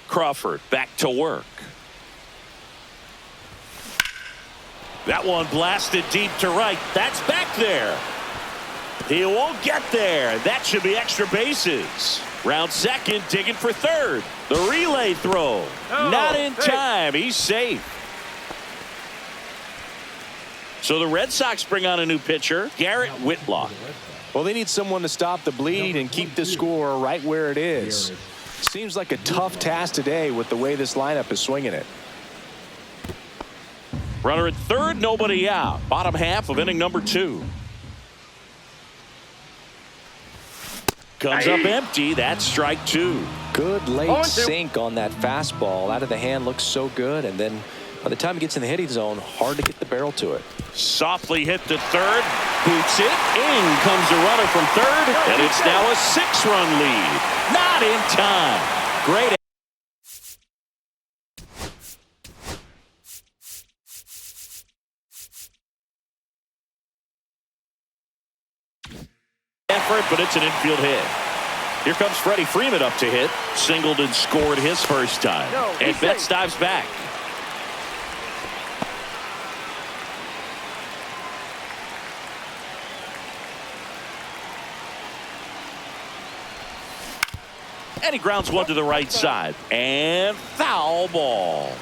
Crawford back to work. That one blasted deep to right. That's back there. He won't get there. That should be extra bases. Round second, digging for third. The relay throw. Not in time. He's safe. So the Red Sox bring on a new pitcher, Garrett Whitlock. Well, they need someone to stop the bleed and keep the score right where it is. Seems like a tough task today with the way this lineup is swinging it. Runner at third, nobody out. Bottom half of inning number 2. Comes up empty. That's strike 2. Good late sink on that fastball. Out of the hand, looks so good. And then by the time it gets in the hitting zone, hard to get the barrel to it. Softly hit to third. Boots it. In comes the runner from third. And it's now a 6-run lead. Not in time. Great. Effort, but it's an infield hit. Here comes Freddie Freeman up to hit. Singled and scored his first time. And Betts dives back. And he grounds one to the right side. And foul ball.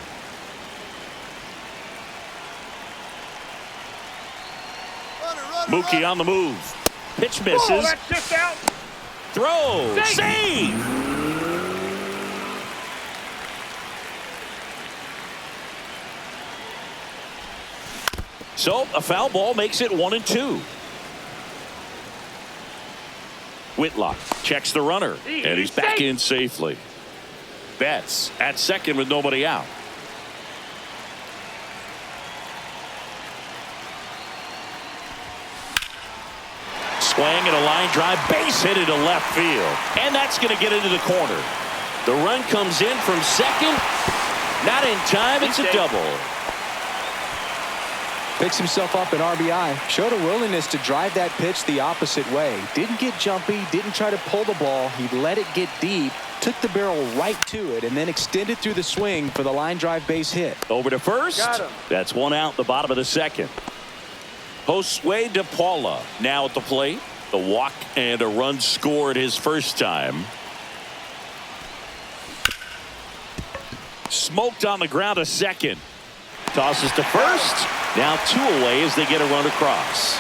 Mookie on the move. Pitch misses. That's just out. Throw. Save. So a foul ball makes it 1-2. Whitlock checks the runner, and he's back in safely. Betts at second with nobody out. Swing and a line drive, base hit into left field. And that's going to get into the corner. The run comes in from second. Not in time, it's a double. Picks himself up an RBI. Showed a willingness to drive that pitch the opposite way. Didn't get jumpy, didn't try to pull the ball. He let it get deep, took the barrel right to it, and then extended through the swing for the line drive base hit. Over to first. That's one out, the bottom of the second. Josue DePaula now at the plate. The walk and a run scored his first time. Smoked on the ground a second. Tosses to first. Now 2 away as they get a run across.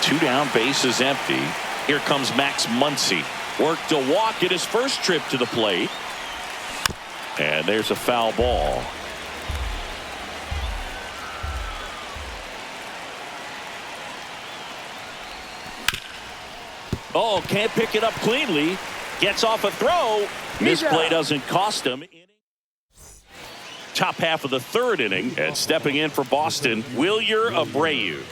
2 down, base is empty. Here comes Max Muncy. Worked a walk at his first trip to the plate. And there's a foul ball. Oh, can't pick it up cleanly. Gets off a throw. Misplay doesn't cost him. Top half of the third inning, and stepping in for Boston, Wilyer Abreu.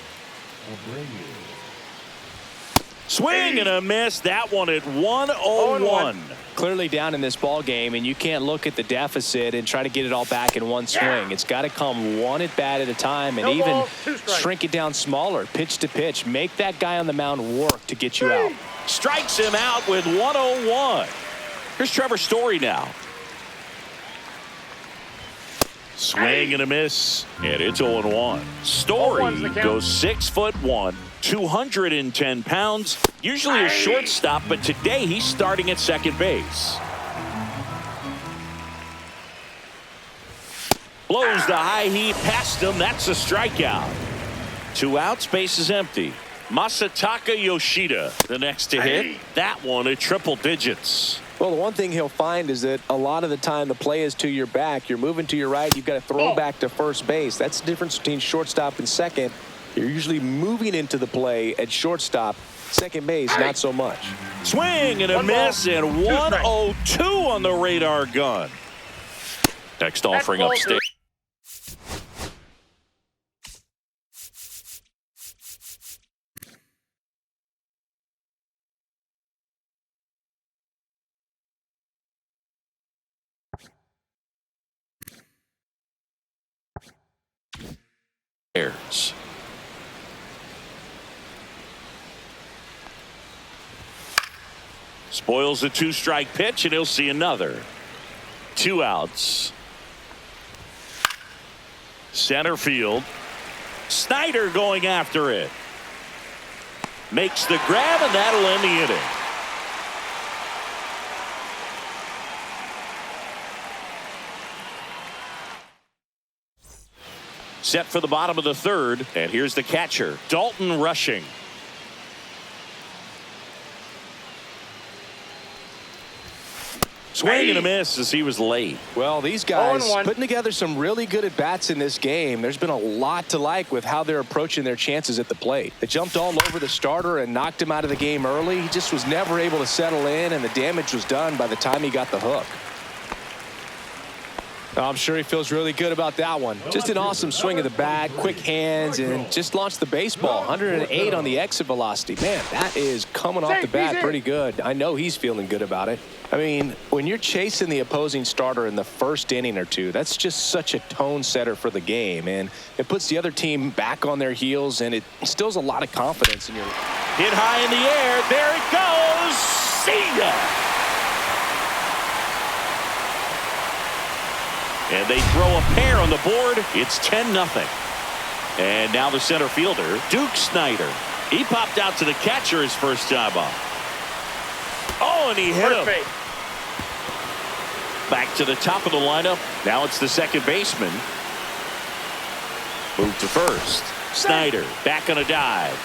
Swing and a miss. That one at 1-0-1. Clearly down in this ball game, and you can't look at the deficit and try to get it all back in one swing. It's got to come one at bat at a time, and even shrink it down smaller, pitch to pitch. Make that guy on the mound work to get you out. Strikes him out with 1-0-1. Here's Trevor Story now. Swing and a miss, and it's 0-1. Story goes 6'1", 210 pounds, usually a shortstop, but today he's starting at second base. Blows the high heat past him. That's a strikeout. 2 outs, base is empty. Masataka Yoshida, the next to hit. That one at triple digits. Well, the one thing he'll find is that a lot of the time the play is to your back. You're moving to your right. You've got to throw back to first base. That's the difference between shortstop and second. You're usually moving into the play at shortstop. Second base, not so much. Swing and a miss, and 1-0-2 on the radar gun. Next offering upstairs. Spoils the 2-strike pitch, and he'll see another. 2 outs. Center field. Snyder going after it. Makes the grab, and that'll end the inning. Set for the bottom of the third, and here's the catcher, Dalton Rushing. Swing and a miss as he was late. Well, these guys putting together some really good at-bats in this game. There's been a lot to like with how they're approaching their chances at the plate. They jumped all over the starter and knocked him out of the game early. He just was never able to settle in, and the damage was done by the time he got the hook. I'm sure he feels really good about that one. Just an awesome swing of the bat, quick hands, and just launched the baseball. 108 on the exit velocity. Man, that is coming off the bat pretty good. I know he's feeling good about it. I mean, when you're chasing the opposing starter in the first inning or two, that's just such a tone setter for the game, and it puts the other team back on their heels, and it instills a lot of confidence in your... Hit high in the air. There it goes. See ya. And they throw a pair on the board. It's 10-0. And now the center fielder, Duke Snyder. He popped out to the catcher his first time up. Oh, and he hit him. Back to the top of the lineup. Now it's the second baseman. Move to first. Snyder back on a dive.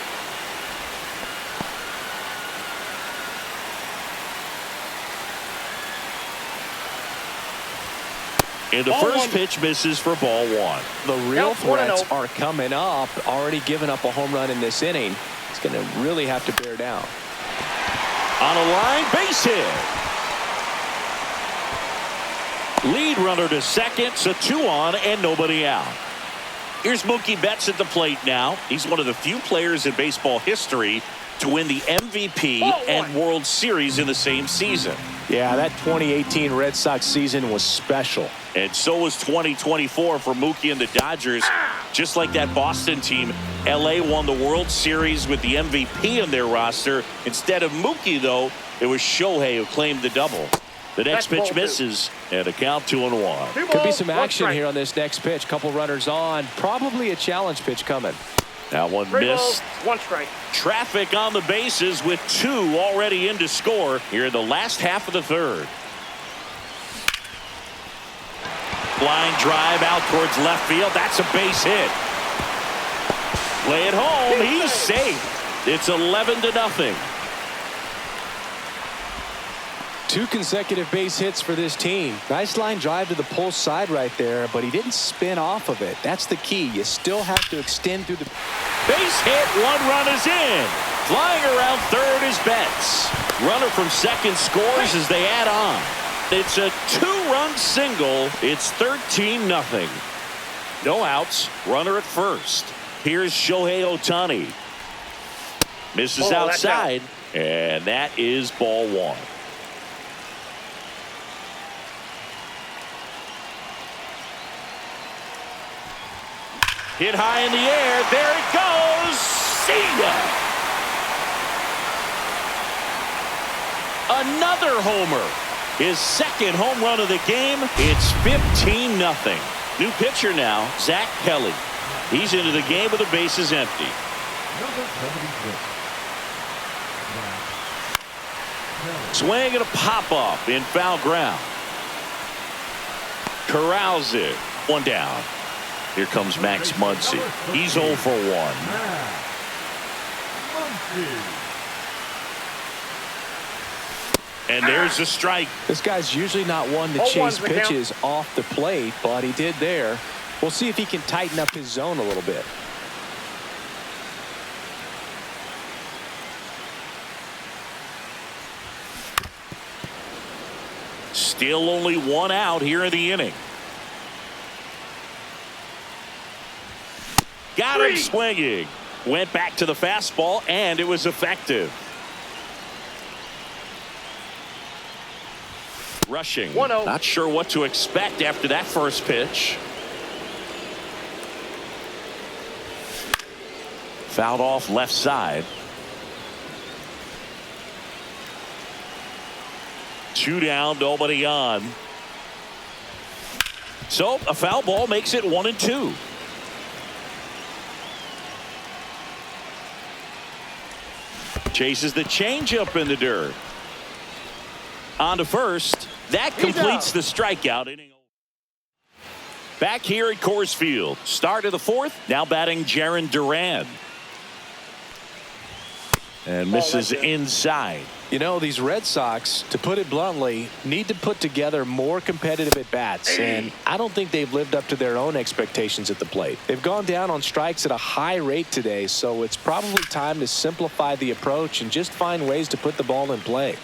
And the first pitch misses for ball 1. The real threats are coming up. Already given up a home run in this inning. He's going to really have to bear down. On a line, base hit. Lead runner to second, so 2 on and nobody out. Here's Mookie Betts at the plate now. He's one of the few players in baseball history to win the MVP and World Series in the same season. Yeah, that 2018 Red Sox season was special. And so was 2024 for Mookie and the Dodgers. Just like that Boston team, LA won the World Series with the MVP on their roster. Instead of Mookie, though, it was Shohei who claimed the double. The next pitch misses, and a count 2-1. Could be some action here on this next pitch. Couple runners on. Probably a challenge pitch coming. That one missed. 1 strike. Traffic on the bases with 2 already in to score here in the last half of the third. Line drive out towards left field. That's a base hit. Play it home. He's safe. It's 11-0. 2 consecutive base hits for this team. Nice line drive to the pull side right there, but he didn't spin off of it. That's the key. You still have to extend through the base hit. 1 run is in. Flying around third is Betts. Runner from second scores as they add on. It's a 2-run single. It's 13-0. No outs. Runner at first. Here's Shohei Ohtani. Misses outside. And that is ball one. Hit high in the air. There it goes. See ya. Another homer. His second home run of the game. It's 15-0. New pitcher now, Zach Kelly. He's into the game with the bases empty. Swing and a pop-up in foul ground. Corrals it. One down. Here comes Max Muncy. He's 0 for 1. And there's a strike. This guy's usually not one to chase pitches off the plate, but he did there. We'll see if he can tighten up his zone a little bit. Still only one out here in the inning. Got him swinging. Went back to the fastball, and it was effective. Rushing. 1-0. Not sure what to expect after that first pitch. Fouled off left side. 2 down, nobody on. So a foul ball makes it 1-2. Chases the changeup in the dirt. On to first. That completes the strikeout inning. Back here at Coors Field. Start of the fourth. Now batting Jarren Duran. And misses inside. You know, these Red Sox, to put it bluntly, need to put together more competitive at-bats, and I don't think they've lived up to their own expectations at the plate. They've gone down on strikes at a high rate today, so it's probably time to simplify the approach and just find ways to put the ball in play.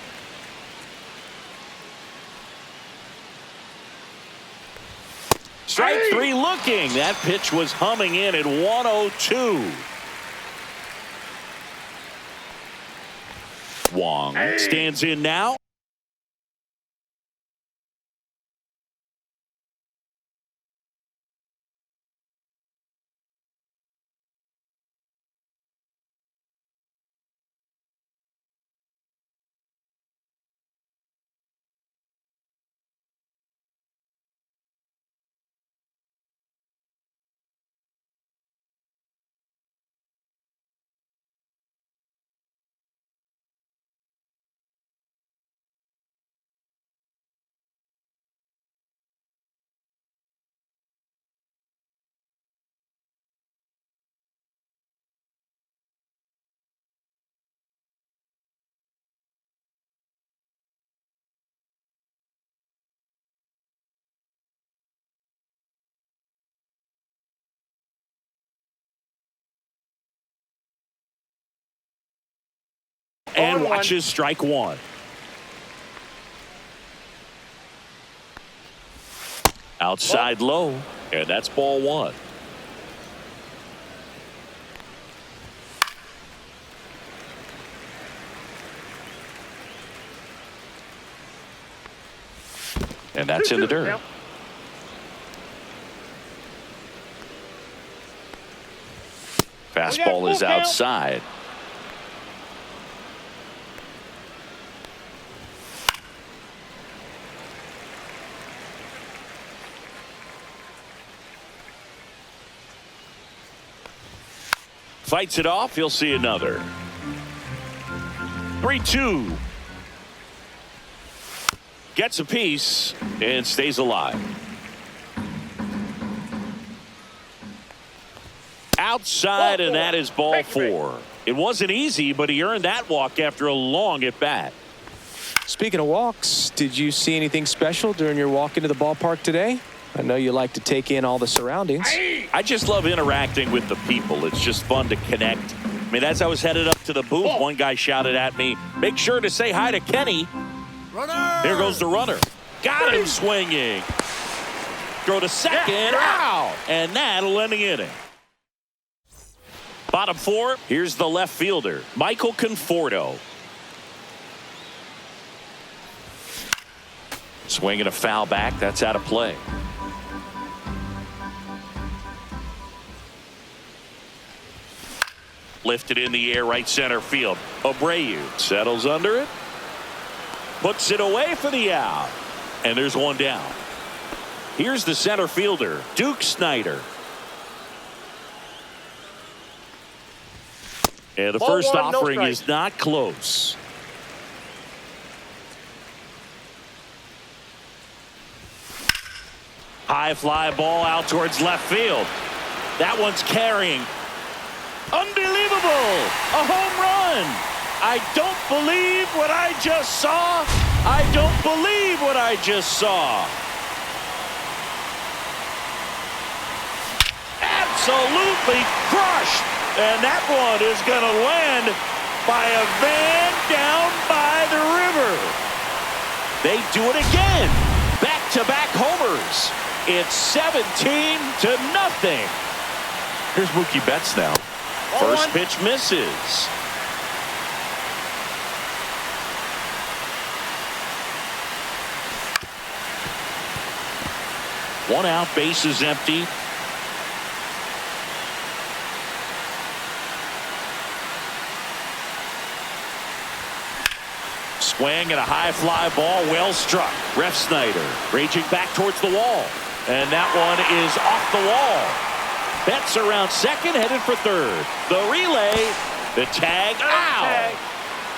Strike three looking. That pitch was humming in at 102. Wong stands in now. And watches strike one. Outside low, and that's ball one. And that's in the dirt. Fastball is outside. Fights it off. He'll see another. 3-2. Gets a piece and stays alive. Outside, and that is ball four. It wasn't easy, but he earned that walk after a long at bat. Speaking of walks, did you see anything special during your walk into the ballpark today? I know you like to take in all the surroundings. I just love interacting with the people. It's just fun to connect I mean, as I was headed up to the booth, one guy shouted at me, "Make sure to say hi to Kenny." Runner! Here goes the runner. Got him swinging. Throw to second. Out. And that'll end the inning. Bottom four, here's the left fielder, Michael Conforto. Swinging a foul back. That's out of play. Lifted in the air, right center field. Abreu settles under it. Puts it away for the out. And there's one down. Here's the center fielder, Duke Snider. And the Ball first one, no offering strike. is not close. High fly ball out towards left field. That one's carrying. Unbelievable! A home run! I don't believe what I just saw. I don't believe what I just saw. Absolutely crushed. And that one is going to land by a van down by the river. They do it again. Back-to-back homers. It's 17-0. Here's Mookie Betts now. First pitch misses. One out, base is empty. Swing and a high fly ball, well struck. Ref Snyder raging back towards the wall. And that one is off the wall. Betts around second, headed for third. The relay, the tag, out.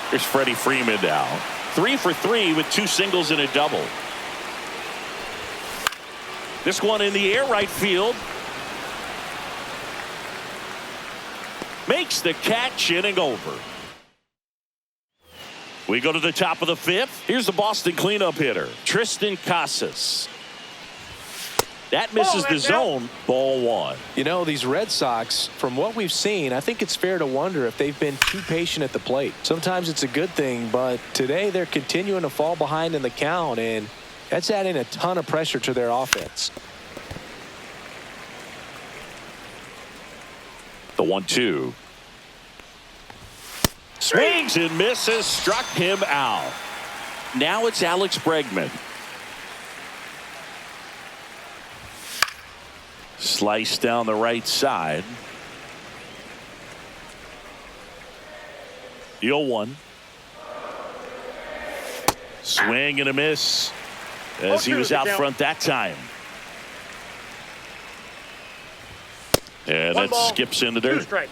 Here's Freddie Freeman now. 3 for 3 with 2 singles and a double. This one in the air, right field. Makes the catch, inning over. We go to the top of the 5th. Here's the Boston cleanup hitter, Tristan Casas. That misses the zone. Ball 1. You know, these Red Sox, from what we've seen, I think it's fair to wonder if they've been too patient at the plate. Sometimes it's a good thing, but today they're continuing to fall behind in the count, and that's adding a ton of pressure to their offense. The 1-2. Swings and misses, struck him out. Now it's Alex Bregman. Slice down the right side. The 0-1. Swing and a miss as he was out front that time. And that skips in the dirt. 2 strikes.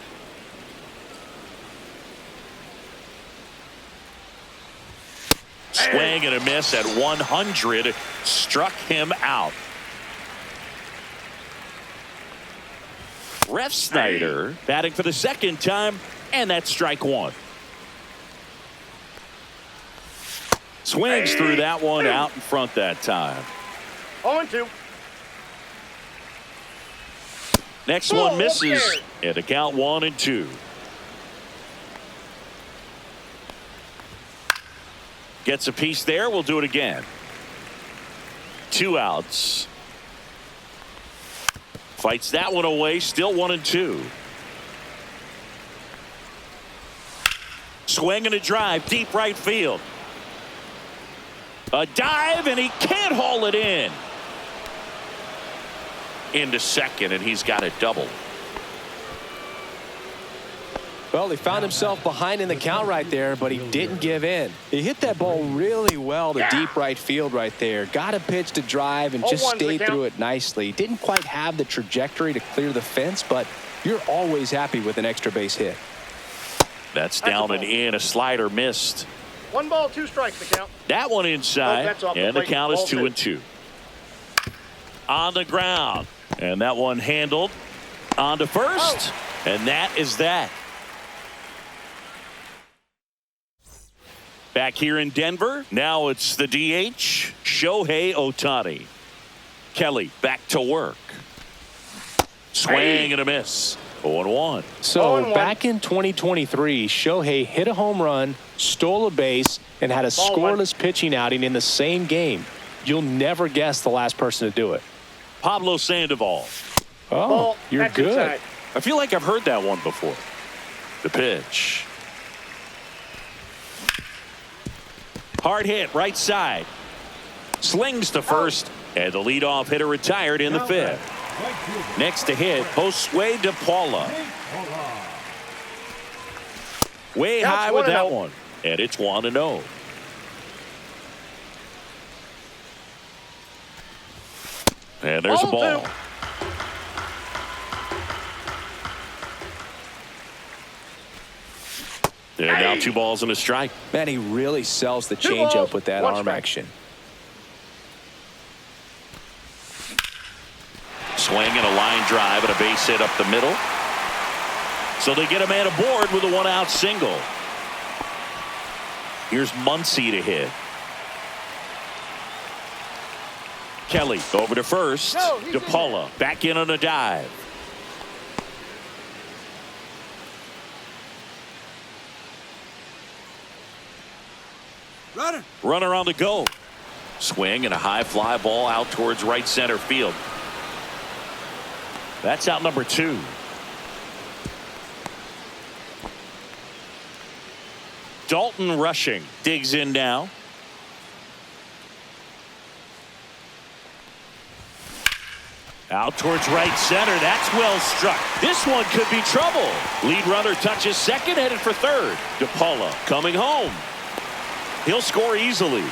Swing and a miss at 100. Struck him out. Ref Snyder batting for the second time, and that's strike 1. Swings through that one, out in front that time. 0-2. Next one misses, and a count 1-2. Gets a piece there. We'll do it again. 2 outs. Fights that one away. Still 1-2. Swing and a drive. Deep right field. A dive, and he can't haul it in. Into second, and he's got a double. Well, he found himself behind in the count right there, but he didn't give in. He hit that ball really well to deep right field right there. Got a pitch to drive and just stayed through it nicely. Didn't quite have the trajectory to clear the fence, but you're always happy with an extra base hit. That's down and in. A slider missed. 1 ball, 2 strikes the count. That one inside, and the count is 2-2. On the ground, and that one handled on to first, and that is that. Back here in Denver, now it's the DH, Shohei Ohtani. Kelly back to work. Swing and a miss. 0-1. So 0-1. back in 2023, Shohei hit a home run, stole a base, and had a scoreless pitching outing in the same game. You'll never guess the last person to do it. Pablo Sandoval. Oh, Ball. you're That's good. inside. I feel like I've heard that one before. The pitch. Hard hit, right side. Slings to first, and the leadoff hitter retired in the fifth. Next to hit, Josue De Paula. Way That's high with 1-0. that one, and it's 1-0. And there's a ball. 0-2. And now 2 balls and a strike. Man, he really sells the 2 changeup balls, with that 1 arm strike. action. Swing and a line drive and a base hit up the middle. So they get a man aboard with a 1-out single. Here's Muncy to hit. Kelly over to first. No, he's in DePaula back in on a dive. Runner on the go. Swing and a high fly ball out towards right center field. That's out number 2. Dalton Rushing digs in now. Out towards right center. That's well struck. This one could be trouble. Lead runner touches second, headed for third. DePaula coming home. He'll score easily.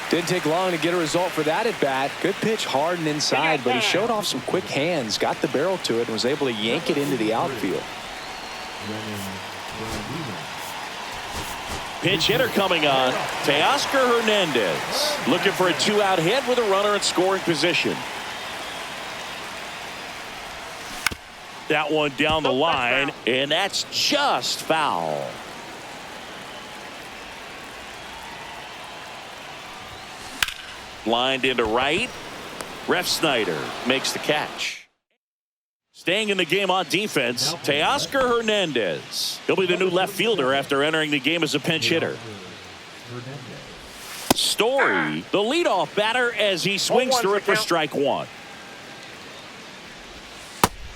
Didn't take long to get a result for that at bat. Good pitch, hard and inside, but he showed off some quick hands, got the barrel to it, and was able to yank it into the outfield. Pinch hitter coming on. Teoscar Hernandez looking for a 2-out hit with a runner in scoring position. That one down the line, and that's just foul. Lined into right. Ref Snyder makes the catch. Staying in the game on defense, Teoscar Hernandez. He'll be the new left fielder after entering the game as a pinch hitter. Story, the leadoff batter as he swings through it for strike 1.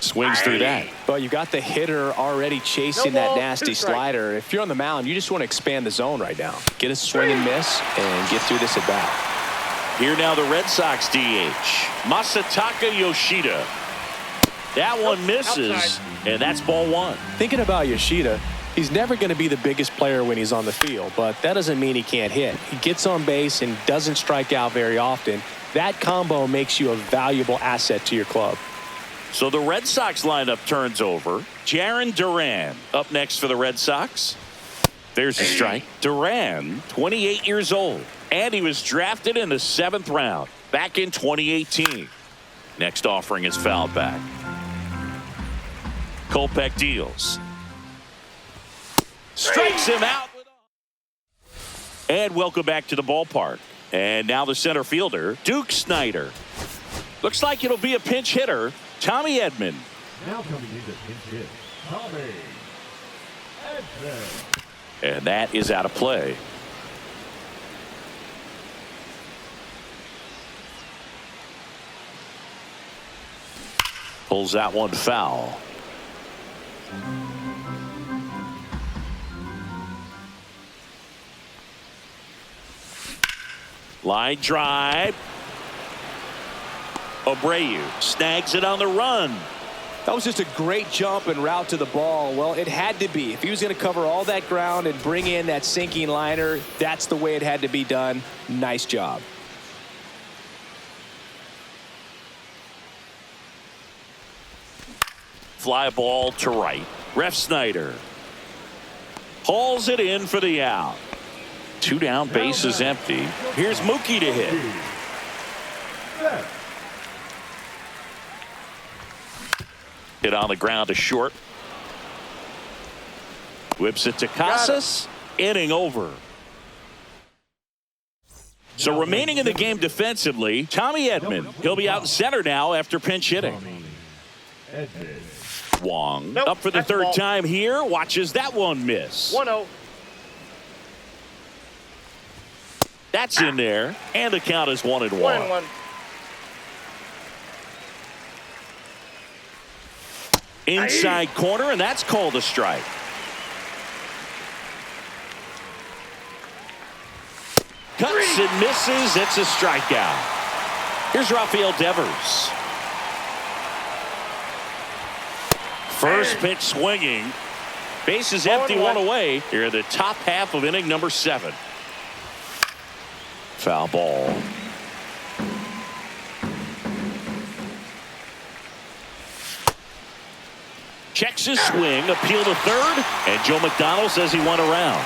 Swings through that. Well, you got the hitter already chasing No that ball, nasty 2 strikes. slider. If you're on the mound, you just want to expand the zone right now. Get a swing and miss and get through this at bat. Here now the Red Sox DH, Masataka Yoshida. That one misses, outside. and that's ball 1. Thinking about Yoshida, he's never going to be the biggest player when he's on the field, but that doesn't mean he can't hit. He gets on base and doesn't strike out very often. That combo makes you a valuable asset to your club. So the Red Sox lineup turns over. Jarren Duran up next for the Red Sox. There's a strike. Duran, 28 years old, and he was drafted in the 7th round back in 2018. Next offering is fouled back. Kopech deals. Strikes him out. And welcome back to the ballpark. And now the center fielder, Duke Snyder. Looks like it'll be a pinch hitter, Tommy Edman. Now coming into pinch hit, Tommy Edman. And that is out of play. Pulls that one foul. Line drive. Abreu snags it on the run. That was just a great jump and route to the ball. Well, it had to be. If he was going to cover all that ground and bring in that sinking liner, that's the way it had to be done. Nice job. Fly ball to right. Ref Snyder hauls it in for the out. 2 down, base is empty. Here's Mookie to hit. Hit on the ground to short. Whips it to Casas. Inning over. So remaining in the game defensively, Tommy Edman. He'll be out in center now after pinch hitting. Ended. Wong Nope, up for the that's third ball. time here. Watches that one miss. 1-0. That's in there. And the count is 1-1. 1-1. Inside corner, and that's called a strike. Cuts and misses. It's a strikeout. Here's Rafael Devers. First pitch swinging. Bases empty, 0-1. one away. Here in the top half of inning number 7. Foul ball. Checks his swing, appeal to third, and Joe McDonald says he went around.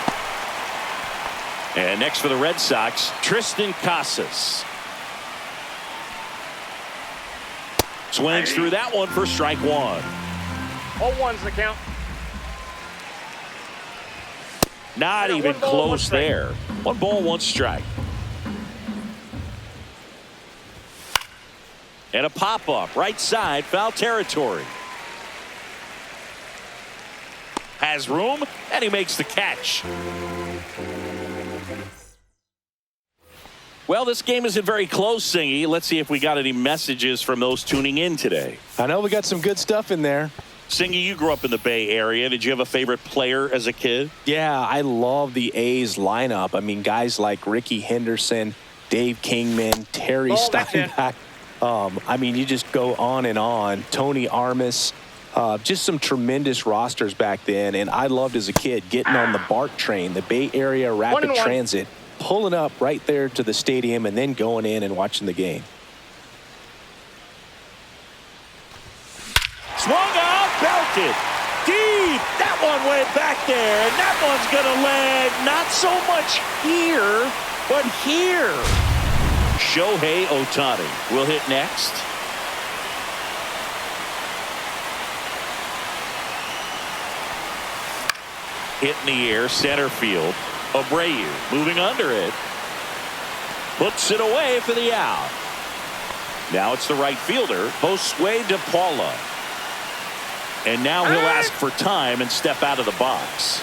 And next for the Red Sox, Tristan Casas. Swings through that one for strike 1. 0-1's the count. Not even 1 ball, 1 close strike. there. 1 ball, 1 strike. And a pop-up, right side, foul territory. Has room, and he makes the catch. Well, this game isn't very close, Singy. Let's see if we got any messages from those tuning in today. I know we got some good stuff in there. Singy, you grew up in the Bay Area. Did you have a favorite player as a kid? Yeah, I love the A's lineup. I mean, guys like Ricky Henderson, Dave Kingman, Terry that's it. Steinbach. I mean, you just go on and on. Tony Armas. Just some tremendous rosters back then. And I loved as a kid getting on the BART train, the Bay Area Rapid 1-1. Transit, pulling up right there to the stadium and then going in and watching the game. Swung out, belted. Deep. That one went back there. And that one's going to land not so much here, but here. Shohei Ohtani will hit next. Hit in the air, center field. Abreu moving under it. Puts it away for the out. Now it's the right fielder, Josue De Paula. And now he'll ask for time and step out of the box.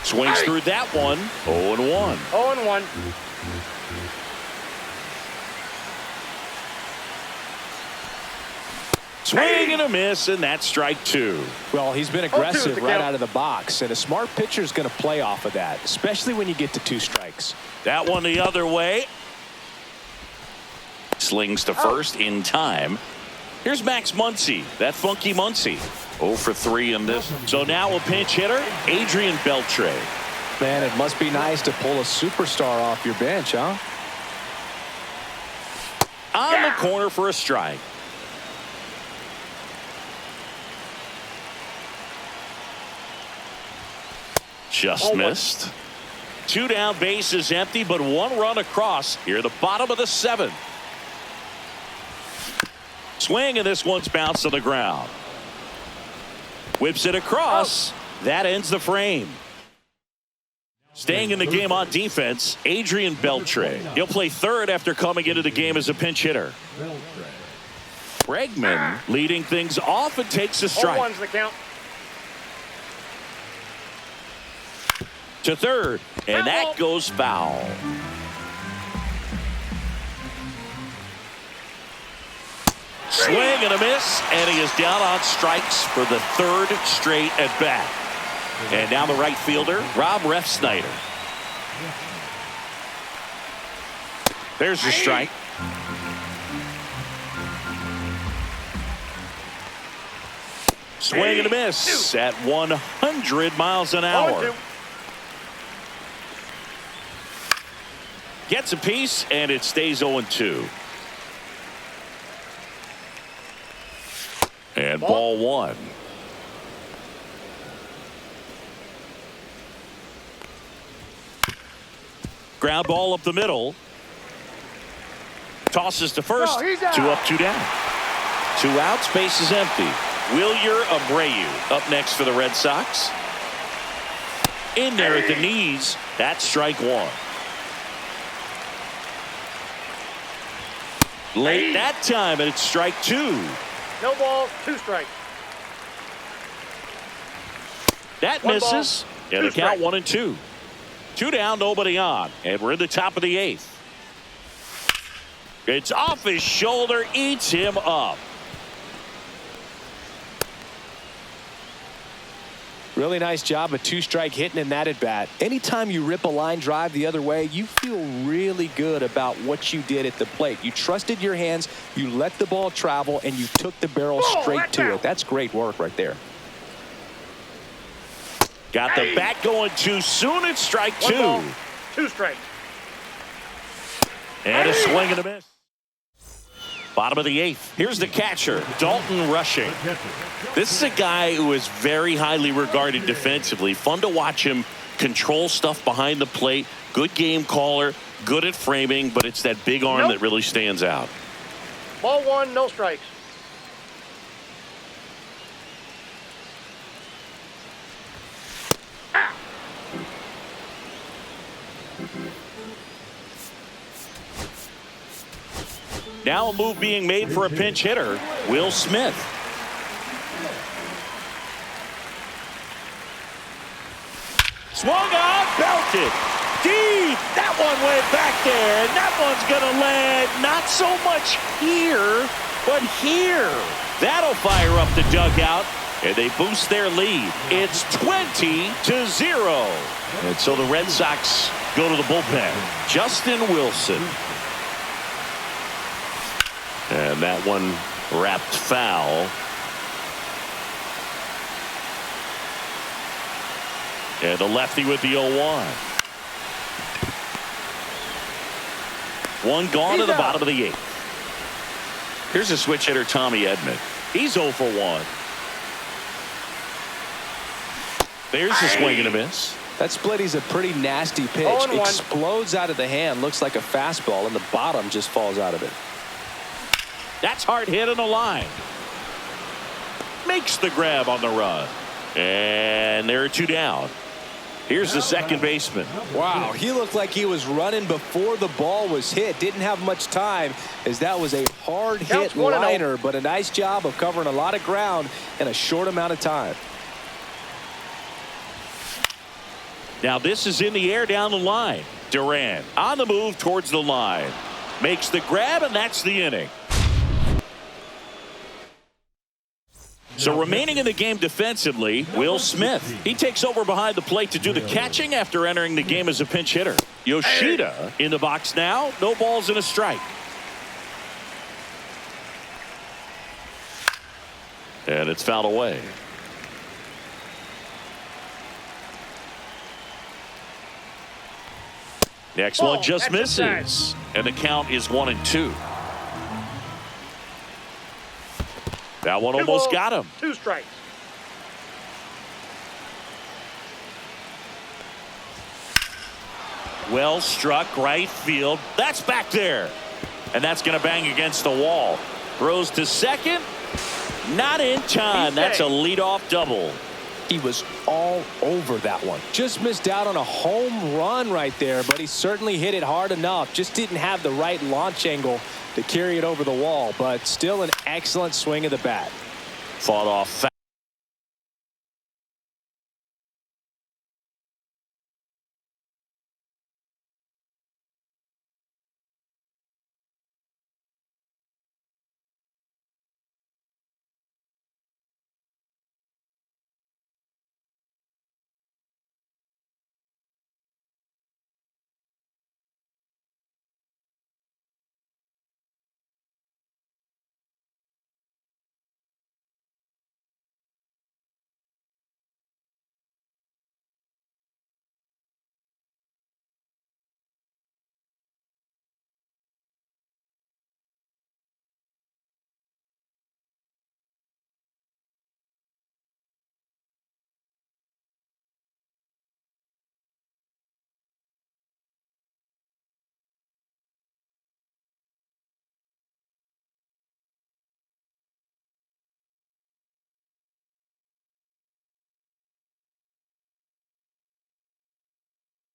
Swings through that one. 0-1. 0-1. Swing and a miss, and that's strike 2. Well, he's been 0-2 aggressive the right count. out of the box, and a smart pitcher is going to play off of that, especially when you get to 2 strikes. That one the other way. Slings to first in time. Here's Max Muncy, that funky Muncy. 0 for 3 in this. So now a pinch hitter, Adrian Beltre. Man, it must be nice to pull a superstar off your bench, huh? On the corner for a strike. Just missed. 2 down, bases empty, but 1 run across here at the bottom of the 7th. Swing, and this one's bounced to the ground. Whips it across. That ends the frame. Staying in the game on defense, Adrian Beltre. He'll play third after coming into the game as a pinch hitter. Bregman leading things off and takes a strike. 0-1's the count. To third, and that goes foul. Swing and a miss, and he is down on strikes for the 3rd straight at bat. And now the right fielder, Rob Refsnyder. There's the strike. Swing and a miss at 100 miles an hour. 0-2. Gets a piece, and it stays 0-2. And ball 1. Ground ball up the middle. Tosses to first. No, he's out. 2 up, 2 down. 2 outs, base is empty. Wilyer Abreu up next for the Red Sox. In there at the knees. That's strike one. Late that time, and it's strike two. No balls, 2 strikes. That One misses. ball, And the 2 count strikes. 1-2. 2 down, nobody on. And we're in the top of the 8th. It's off his shoulder, eats him up. Really nice job of 2-strike hitting in that at bat. Anytime you rip a line drive the other way, you feel really good about what you did at the plate. You trusted your hands, you let the ball travel, and you took the barrel straight to it. That's great work right there. Got the bat going too soon. It's strike 2. 1 ball, 2 strikes. And a swing and a miss. Bottom of the 8th. Here's the catcher, Dalton Rushing. This is a guy who is very highly regarded defensively. Fun to watch him control stuff behind the plate. Good game caller, good at framing, but it's that big arm that really stands out. Ball 1, no strikes. Now a move being made for a pinch hitter, Will Smith. Swung on, belted. Deep. That one went back there. And that one's going to land not so much here, but here. That'll fire up the dugout, and they boost their lead. It's 20-0. And so the Red Sox go to the bullpen. Justin Wilson. And that one wrapped foul. And the lefty with the 0-1. One gone to the bottom of the 8th. Here's a switch hitter, Tommy Edman. He's 0 for 1. There's a swing and a miss. That splitty's a pretty nasty pitch. 0-1. Explodes out of the hand. Looks like a fastball, and the bottom just falls out of it. That's hard hit on the line. Makes the grab on the run. And there are 2 down. Here's the second baseman. Wow, he looked like he was running before the ball was hit. Didn't have much time, as that was a hard hit 1-0. liner, but a nice job of covering a lot of ground in a short amount of time. Now this is in the air down the line. Duran on the move towards the line. Makes the grab, and that's the inning. So remaining in the game defensively, Will Smith. He takes over behind the plate to do the catching after entering the game as a pinch hitter. Yoshida in the box now. No balls and a strike. And it's fouled away. Next one just misses. And the count is 1-2. That one almost got him. 2 strikes. Well struck right field. That's back there. And that's going to bang against the wall. Throws to second. Not in time. That's a leadoff double. He was all over that one. Just missed out on a home run right there, but he certainly hit it hard enough. Just didn't have the right launch angle to carry it over the wall, but still an excellent swing of the bat. Fought off.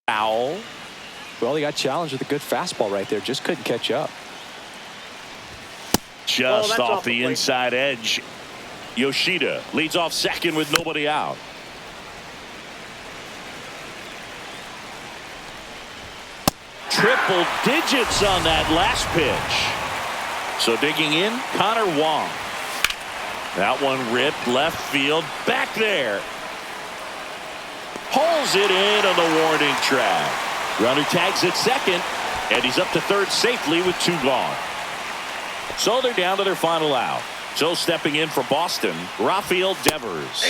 Foul. Well, he got challenged with a good fastball right there. Just couldn't catch up. Just that's off off the the plate. inside edge. Yoshida leads off second with nobody out. Triple digits on that last pitch. So digging in, Connor Wong. That one ripped left field. Back there. Pulls it in on the warning track. Runner tags at second, and he's up to third safely with 2 gone. So they're down to their final out. So stepping in for Boston, Rafael Devers.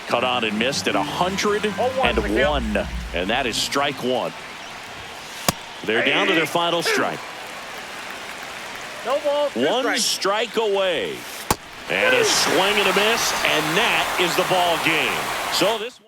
Cut on and missed at 101, and that is strike 1. They're down to their final strike. No balls, 2 One strikes. strike away. And a swing and a miss, and that is the ball game. So this one.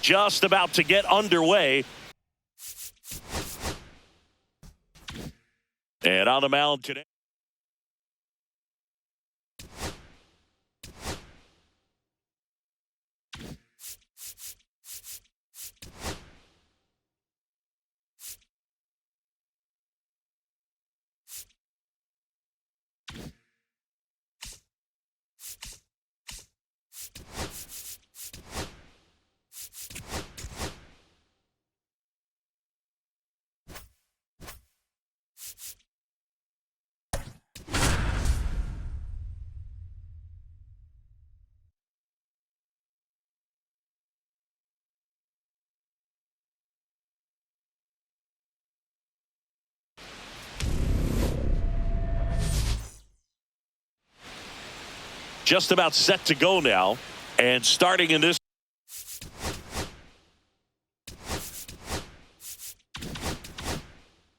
just about to get underway. And on the mound today. Just about set to go now. And starting in this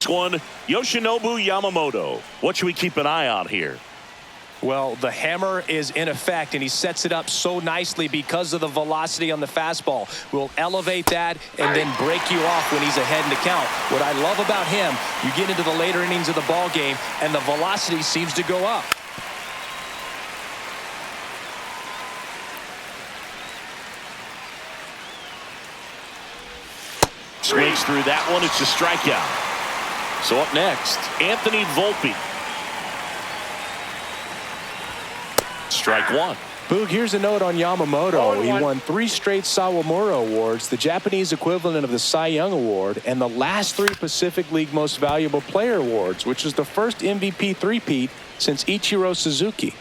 one, Yoshinobu Yamamoto. What should we keep an eye on here? Well, the hammer is in effect, and he sets it up so nicely because of the velocity on the fastball. Will elevate that and then break you off when he's ahead in the count. What I love about him, you get into the later innings of the ball game, and the velocity seems to go up. Swings through that one. It's a strikeout. So up next, Anthony Volpe. Strike one. Boog, here's a note on Yamamoto. He won 3 straight Sawamura Awards, the Japanese equivalent of the Cy Young Award, and the last 3 Pacific League Most Valuable Player Awards, which is the first MVP three-peat since Ichiro Suzuki.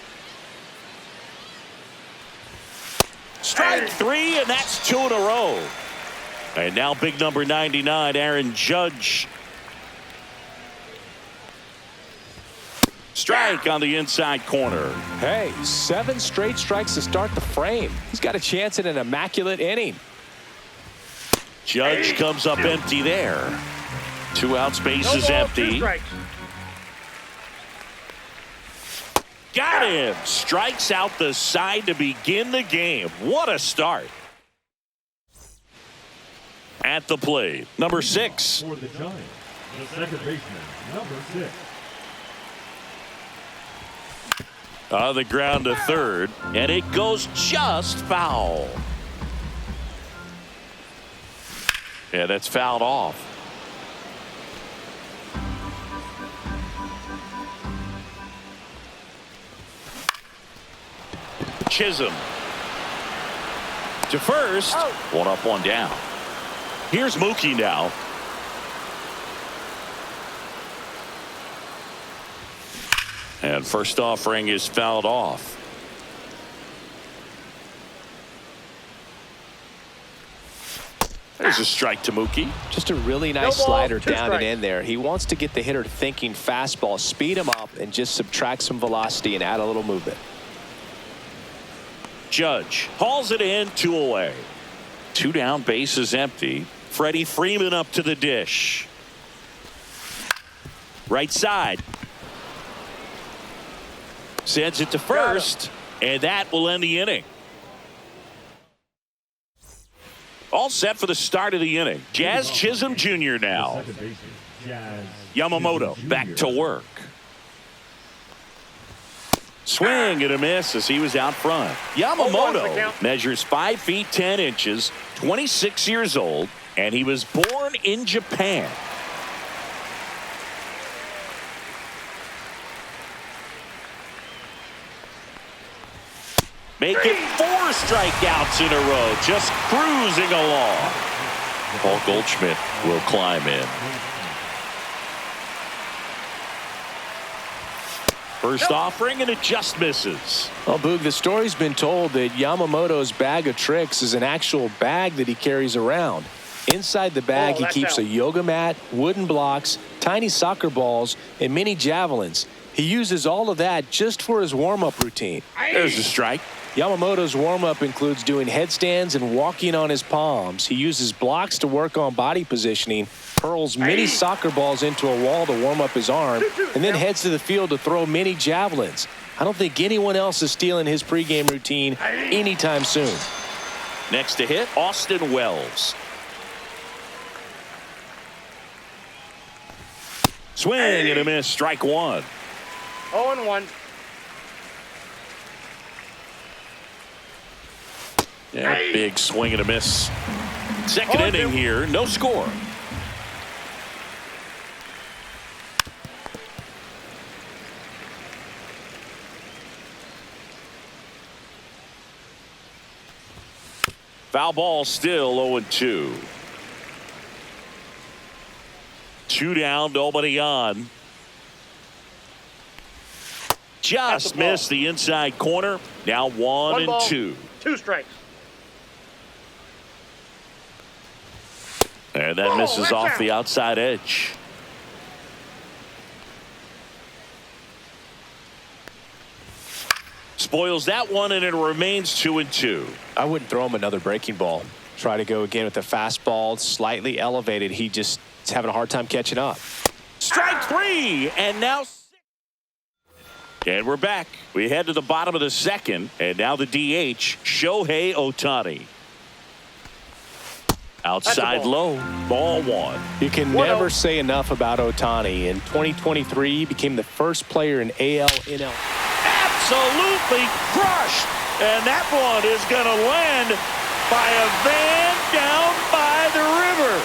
Strike 3, and that's 2 in a row. And now big number 99, Aaron Judge. Strike on the inside corner. Hey, 7 straight strikes to start the frame. He's got a chance at an immaculate inning. Judge comes up empty there. 2 outs, base is empty. Got him. Strikes out the side to begin the game. What a start. At the plate, number 6. For the Giants, the second baseman, number 6. On the ground to third, and it goes just foul. Yeah, that's fouled off. Chisholm to first. 1 up, 1 down. Here's Mookie now. And first offering is fouled off. There's a strike to Mookie. Just a really nice slider down and in there. He wants to get the hitter thinking fastball, speed him up, and just subtract some velocity and add a little movement. Judge hauls it in, 2 away. 2 down, base is empty. Freddie Freeman up to the dish. Right side. Sends it to first, and that will end the inning. All set for the start of the inning. Jazz Chisholm Jr. now. Yamamoto back to work. Swing and a miss as he was out front. Yamamoto measures 5 feet 10 inches, 26 years old, and he was born in Japan. Making 4 strikeouts in a row, just cruising along. Paul Goldschmidt will climb in. First offering, and it just misses. Well, Boog, the story's been told that Yamamoto's bag of tricks is an actual bag that he carries around. Inside the bag, he keeps a yoga mat, wooden blocks, tiny soccer balls, and mini javelins. He uses all of that just for his warm-up routine. There's a strike. Yamamoto's warm-up includes doing headstands and walking on his palms. He uses blocks to work on body positioning, hurls mini soccer balls into a wall to warm up his arm, and then heads to the field to throw mini javelins. I don't think anyone else is stealing his pregame routine anytime soon. Next to hit, Austin Wells. Swing and a miss, strike one. 0-1. Yeah, big swing and a miss. Second inning here, no score. Foul ball, still 0-2. 2 down, nobody on. Just missed the inside corner. Now 1-2. 2 strikes. And that misses off the outside edge. Spoils that one, and it remains 2-2. I wouldn't throw him another breaking ball. Try to go again with the fastball, slightly elevated. He just is having a hard time catching up. Strike 3, and now 6. And we're back. We head to the bottom of the second, and now the DH, Shohei Ohtani. Outside low, ball 1. You can never say enough about Ohtani. In 2023, he became the first player in AL/NL. Absolutely crushed, and that one is going to land by a van down by the river.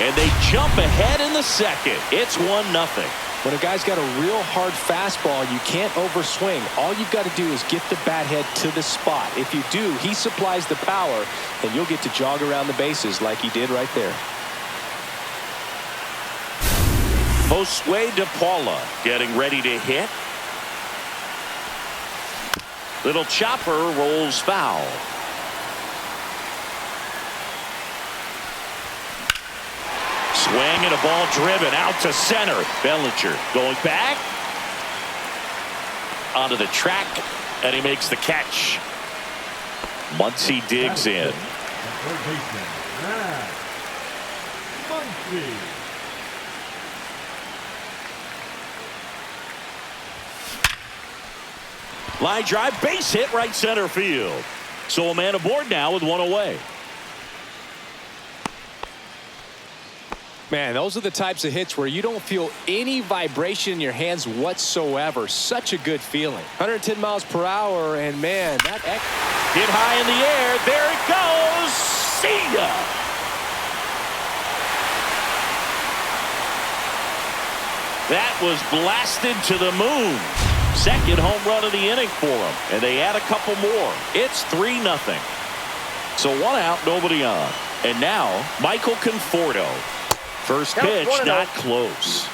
And they jump ahead in the second. It's 1-0. When a guy's got a real hard fastball, you can't overswing. All you've got to do is get the bat head to the spot. If you do, he supplies the power, and you'll get to jog around the bases like he did right there. Josue De Paula getting ready to hit. Little chopper rolls foul. Swing and a ball driven out to center. Bellinger going back onto the track, and he makes the catch. Muncy digs in. Third baseman, Brad Muncy. Line drive, base hit, right center field. So a man aboard now with one away. Man, those are the types of hits where you don't feel any vibration in your hands whatsoever. Such a good feeling. 110 miles per hour, and man, that hit high in the air. There it goes. See ya. That was blasted to the moon. Second home run of the inning for them, and they add a couple more. It's 3-0. So 1 out, nobody on. And now Michael Conforto. First pitch, not close.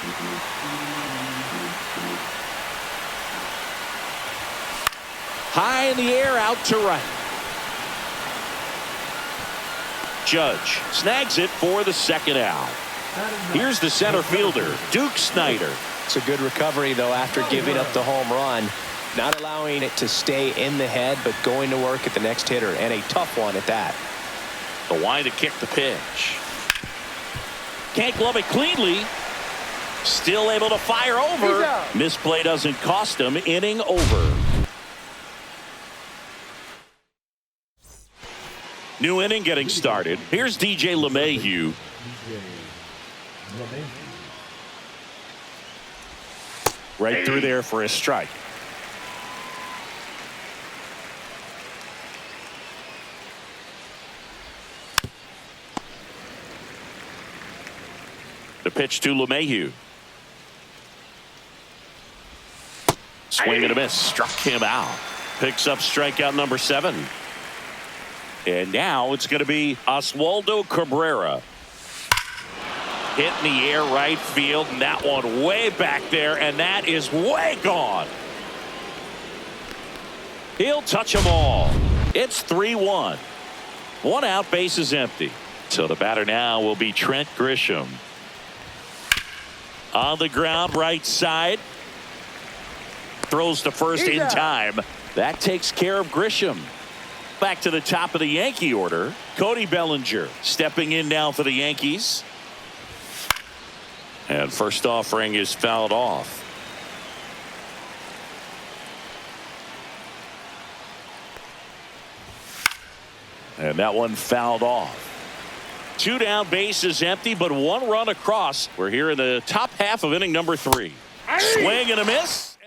High in the air, out to right. Judge snags it for the second out. Here's the center fielder, Duke Snider. It's a good recovery, though, after giving up the home run. Not allowing it to stay in the head, but going to work at the next hitter, and a tough one at that. The line to kick the pitch. Can't glove it cleanly. Still able to fire over. Misplay doesn't cost him. Inning over. New inning getting started. Here's DJ LeMahieu. Right through there for a strike. The pitch to LeMahieu. Swing and a miss. Struck him out. Picks up strikeout number 7. And now it's going to be Oswaldo Cabrera. Hit in the air right field, and that one way back there, and that is way gone. He'll touch them all. It's 3-1. 1 out, base is empty. So the batter now will be Trent Grisham. On the ground, right side. Throws to first in time. That takes care of Grisham. Back to the top of the Yankee order. Cody Bellinger stepping in now for the Yankees. And first offering is fouled off. And that one fouled off. 2 down, bases empty, but 1 run across. We're here in the top half of inning number 3. Swing and a miss.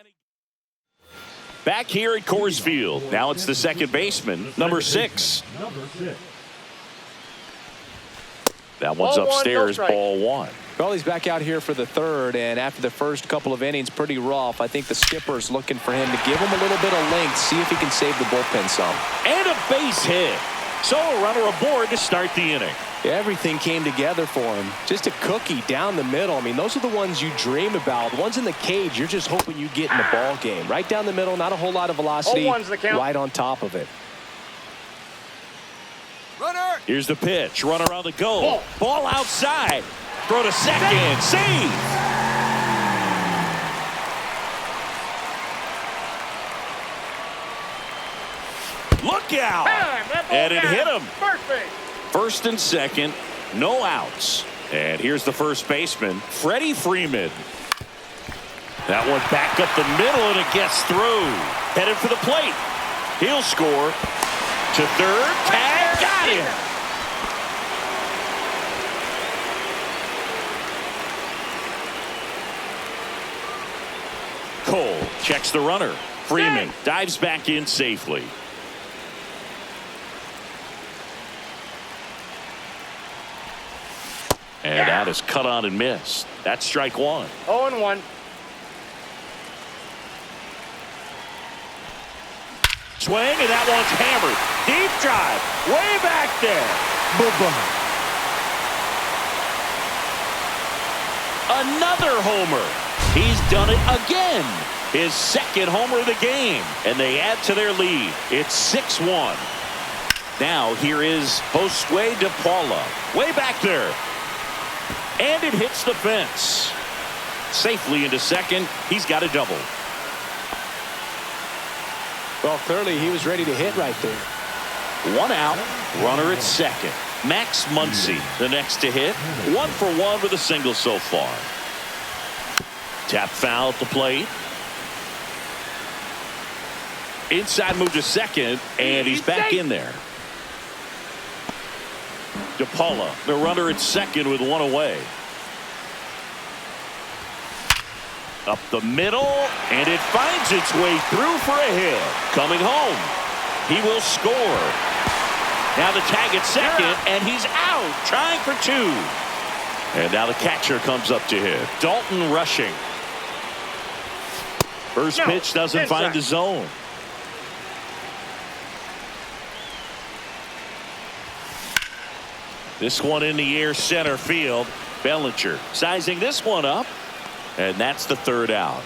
Back here at Coors Field. Now it's the second baseman, number 6. That one's upstairs, ball 1. Well, he's back out here for the third, and after the first couple of innings, pretty rough. I think the skipper's looking for him to give him a little bit of length, see if he can save the bullpen some. And a base hit. So a runner aboard to start the inning. Everything came together for him. Just a cookie down the middle. I mean, those are the ones you dream about. The ones in the cage, you're just hoping you get in the ball game. Right down the middle, not a whole lot of velocity. Right on top of it. Runner. Here's the pitch. Runner on the go. Ball outside. Throw to second. Save. Look out. And it hit him. First base. First and second. No outs. And here's the first baseman, Freddie Freeman. That one back up the middle, and it gets through. Headed for the plate. He'll score. To third. Tag. Got him. Cole checks the runner. Freeman dives back in safely. And that is cut on and missed. That's strike 1. 0-1. Swing, and that one's hammered. Deep drive. Way back there. Another homer. He's done it again. His second homer of the game. And they add to their lead. It's 6-1. Now here is Josue De Paula. Way back there. And it hits the fence. Safely into second. He's got a double. Well, clearly he was ready to hit right there. 1 out. Runner at second. Max Muncy, the next to hit. 1 for 1 with a single so far. Tap foul at the plate. Inside move to second, and he's back in there. DePaula, the runner at second with 1 away. Up the middle, and it finds its way through for a hit. Coming home. He will score. Now the tag at second, and he's out, trying for 2. And now the catcher comes up to hit. Dalton rushing. First pitch doesn't find the zone. This one in the air, center field. Bellinger sizing this one up, and that's the 3rd out.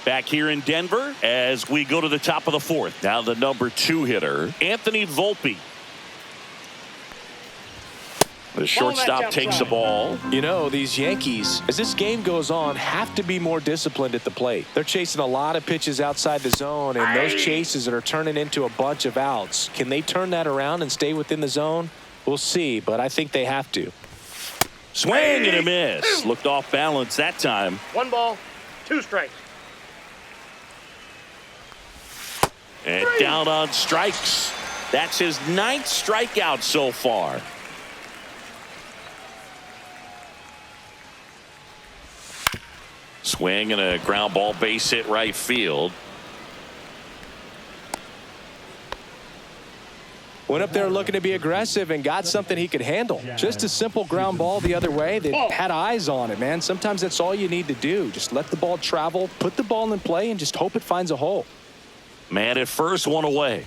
Back here in Denver as we go to the top of the 4th. Now the number 2 hitter, Anthony Volpe. The shortstop takes the ball. You know, these Yankees, as this game goes on, have to be more disciplined at the plate. They're chasing a lot of pitches outside the zone, and those chases that are turning into a bunch of outs. Can they turn that around and stay within the zone? We'll see, but I think they have to. Swing and a miss. Looked off balance that time. 1 ball, 2 strikes. And down on strikes. That's his 9th strikeout so far. Swing and a ground ball, base hit right field. Went up there looking to be aggressive and got something he could handle. Just a simple ground ball the other way that had eyes on it, man. Sometimes that's all you need to do. Just let the ball travel, put the ball in play, and just hope it finds a hole. Man at first, 1 away.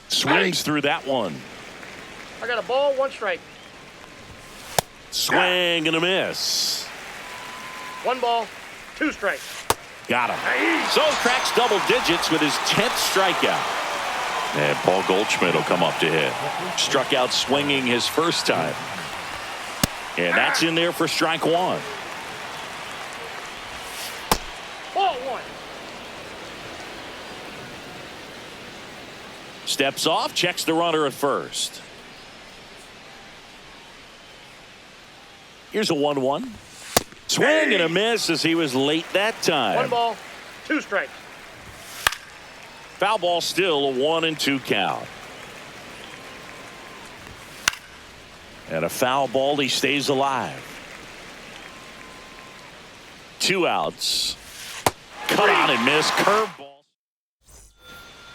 Swings through that one. I got a ball, 1 strike. Swing and a miss. 1 ball, 2 strikes. Got him. So cracks double digits with his 10th strikeout. And Paul Goldschmidt will come up to hit. Struck out swinging his first time. And that's in there for strike 1. Ball 1. Steps off, checks the runner at first. Here's a 1-1. Swing and a miss as he was late that time. 1 ball, 2 strikes. Foul ball, still a 1-2 count. And a foul ball, he stays alive. 2 outs. Cut on and miss. Curveball.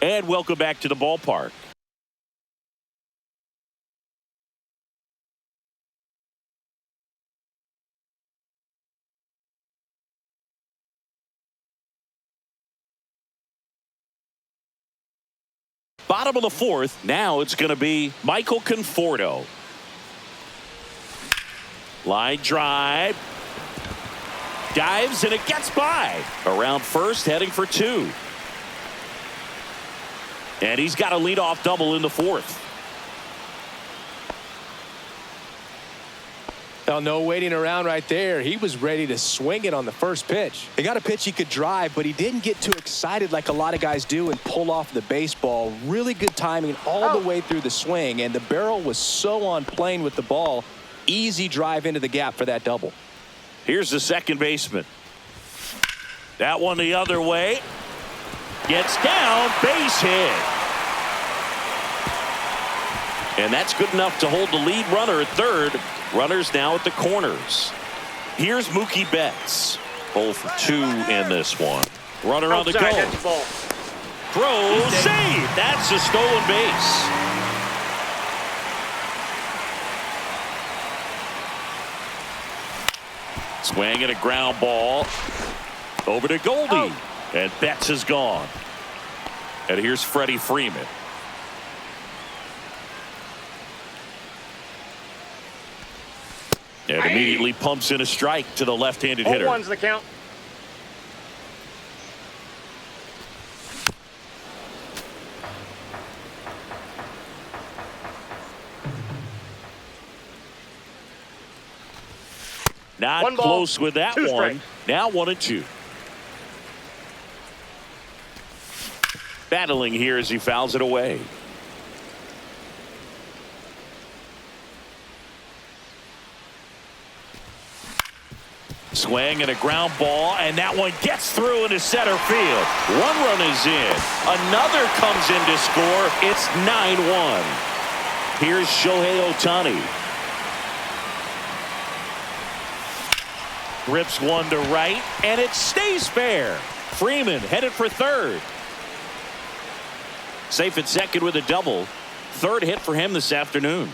And welcome back to the ballpark. Bottom of the 4th. Now it's going to be Michael Conforto. Line drive. Dives and it gets by. Around first, heading for 2. And he's got a leadoff double in the 4th. Well, no waiting around right there. He was ready to swing it on the first pitch. He got a pitch he could drive, but he didn't get too excited like a lot of guys do and pull off the baseball. Really good timing all the way through the swing, and the barrel was so on plane with the ball. Easy drive into the gap for that double. Here's the second baseman. That one the other way. Gets down, base hit. And that's good enough to hold the lead runner at third. Runners now at the corners. Here's Mookie Betts. 0 for 2 in this one. Runner on the go. Throw, save. That's a stolen base. Swing and a ground ball. Over to Goldie. And Betts is gone. And here's Freddie Freeman. And immediately pumps in a strike to the left-handed hitter. 0-1's the count. Not close with that one. Strike. Now 1-2. Battling here as he fouls it away. Swing and a ground ball, and that one gets through into center field. 1 run is in. Another comes in to score. It's 9-1. Here's Shohei Ohtani. Rips one to right, and it stays fair. Freeman headed for third. Safe at second with a double. Third hit for him this afternoon.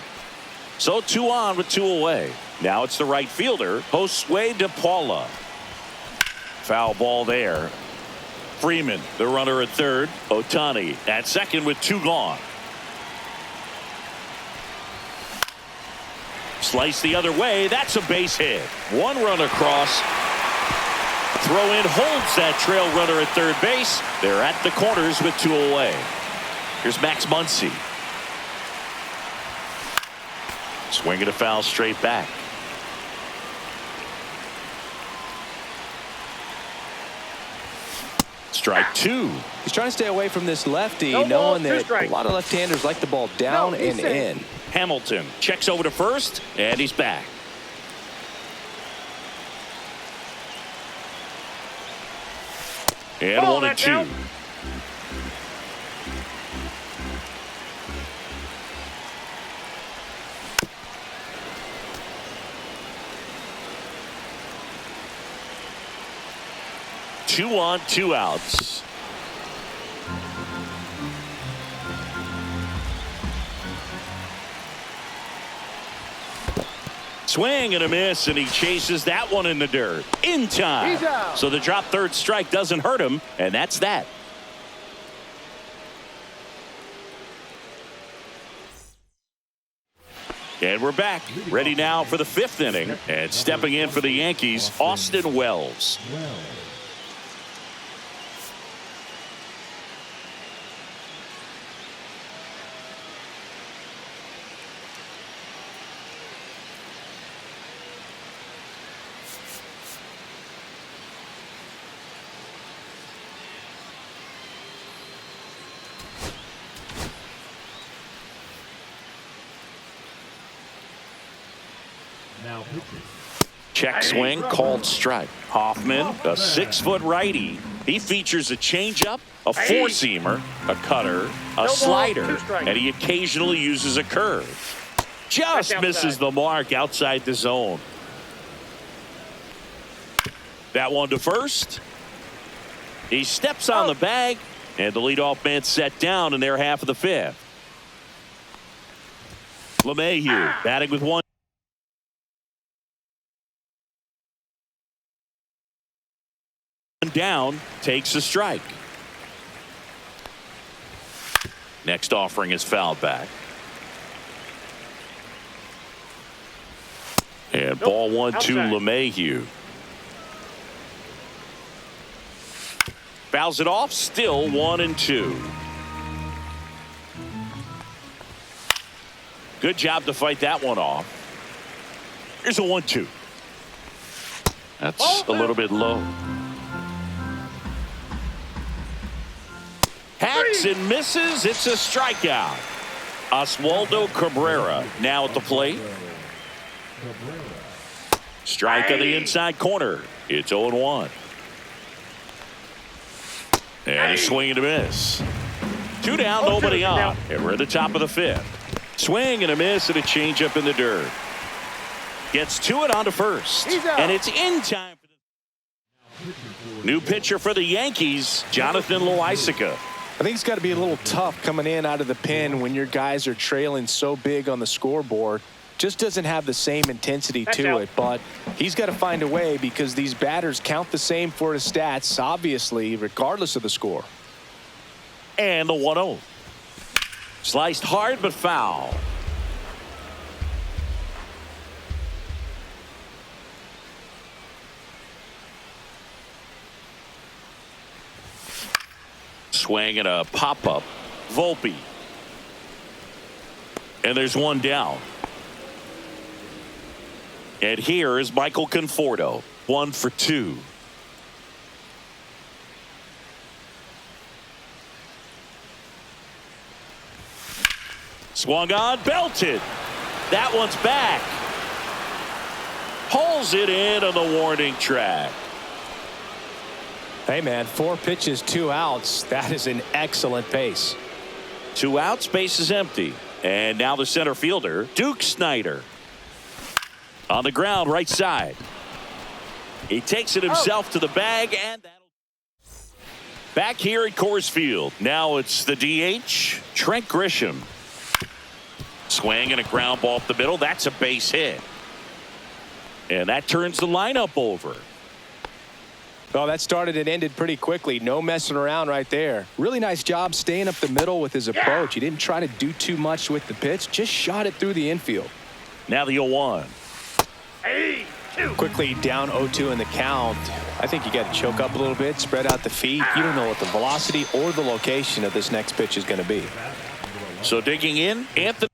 So 2 on with 2 away. Now it's the right fielder, Josue De Paula. Foul ball there. Freeman, the runner at third. Ohtani at second with 2 gone. Slice the other way. That's a base hit. 1 run across. Throw in holds that trail runner at third base. They're at the corners with 2 away. Here's Max Muncy. Swinging a foul straight back. Strike 2. He's trying to stay away from this lefty, knowing that a lot of left-handers like the ball down and in. Hamilton checks over to first, and he's back. And 1-2. Two on, 2 outs. Swing and a miss, and he chases that one in the dirt. In time. So the drop third strike doesn't hurt him, and that's that. And we're back. Ready now for the 5th inning. And stepping in for the Yankees, Austin Wells. Now pitching. Check swing, called strike. Hoffman, a 6-foot righty. He features a changeup, a four-seamer, a cutter, a slider, and he occasionally uses a curve. Just misses the mark outside the zone. That one to first. He steps on the bag, and the leadoff man set down in their half of the fifth. LeMahieu batting with one down, takes a strike. Next offering is fouled back. And ball 1-2 LeMahieu. Fouls it off, still 1-2. Good job to fight that one off. Here's a 1-2. That's a little bit low. Hacks and misses. It's a strikeout. Oswaldo Cabrera now at the plate. Strike on the inside corner. It's 0-1. And a swing and a miss. 2 down, nobody on. And we're at the top of the fifth. Swing and a miss and a changeup in the dirt. Gets to it onto first. And it's in time. New pitcher for the Yankees, Jonathan Loaisiga. I think it's got to be a little tough coming in out of the pen when your guys are trailing so big on the scoreboard. Just doesn't have the same intensity to it, but he's got to find a way because these batters count the same for his stats, obviously, regardless of the score. And the 1-0. Sliced hard but foul. Swing and a pop-up. Volpe. And there's one down. And here is Michael Conforto. 1 for 2. Swung on, belted. That one's back. Pulls it in on the warning track. Hey, man, 4 pitches, 2 outs. That is an excellent pace. 2 outs, base is empty. And now the center fielder, Duke Snider. On the ground, right side. He takes it himself to the bag, and that'll. Back here at Coors Field. Now it's the DH, Trent Grisham. Swing and a ground ball up the middle. That's a base hit. And that turns the lineup over. Well, that started and ended pretty quickly. No messing around right there. Really nice job staying up the middle with his approach. He didn't try to do too much with the pitch. Just shot it through the infield. Now the 0-1. Quickly down 0-2 in the count. I think you got to choke up a little bit, spread out the feet. You don't know what the velocity or the location of this next pitch is going to be. So digging in, Anthony.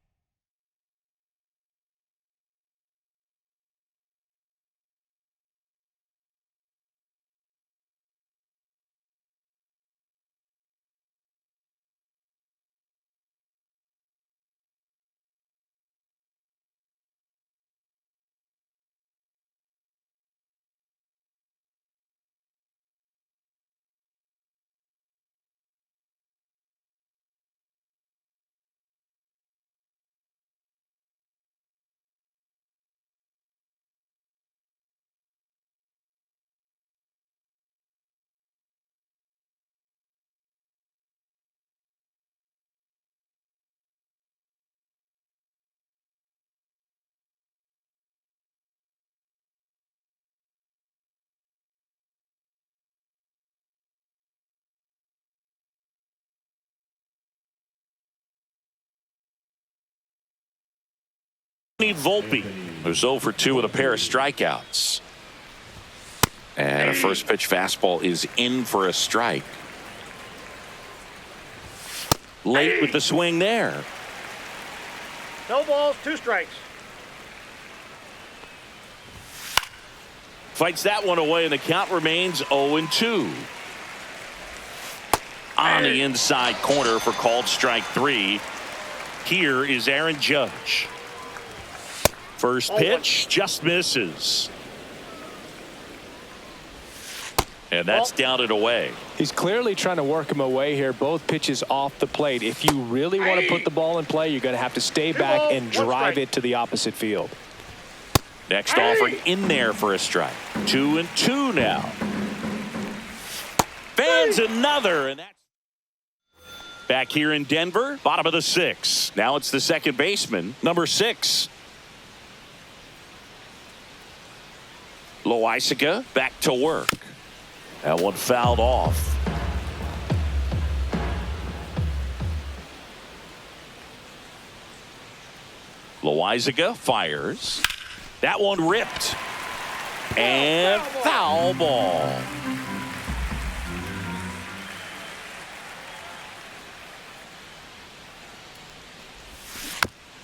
Volpe, who's 0 for 2 with a pair of strikeouts. And a first pitch fastball is in for a strike. Late with the swing there. No balls, 2 strikes. Fights that one away, and the count remains 0-2. On the inside corner for called strike 3. Here is Aaron Judge. First pitch just misses. And that's down and away. He's clearly trying to work him away here. Both pitches off the plate. If you really want to put the ball in play, you're going to have to stay back and drive it to the opposite field. Next offering in there for a strike. 2-2 now. Fans another, and that's back here in Denver, bottom of the 6th. Now it's the second baseman, number 6. Loaisiga back to work. That one fouled off. Loaisiga fires. That one ripped. And foul ball.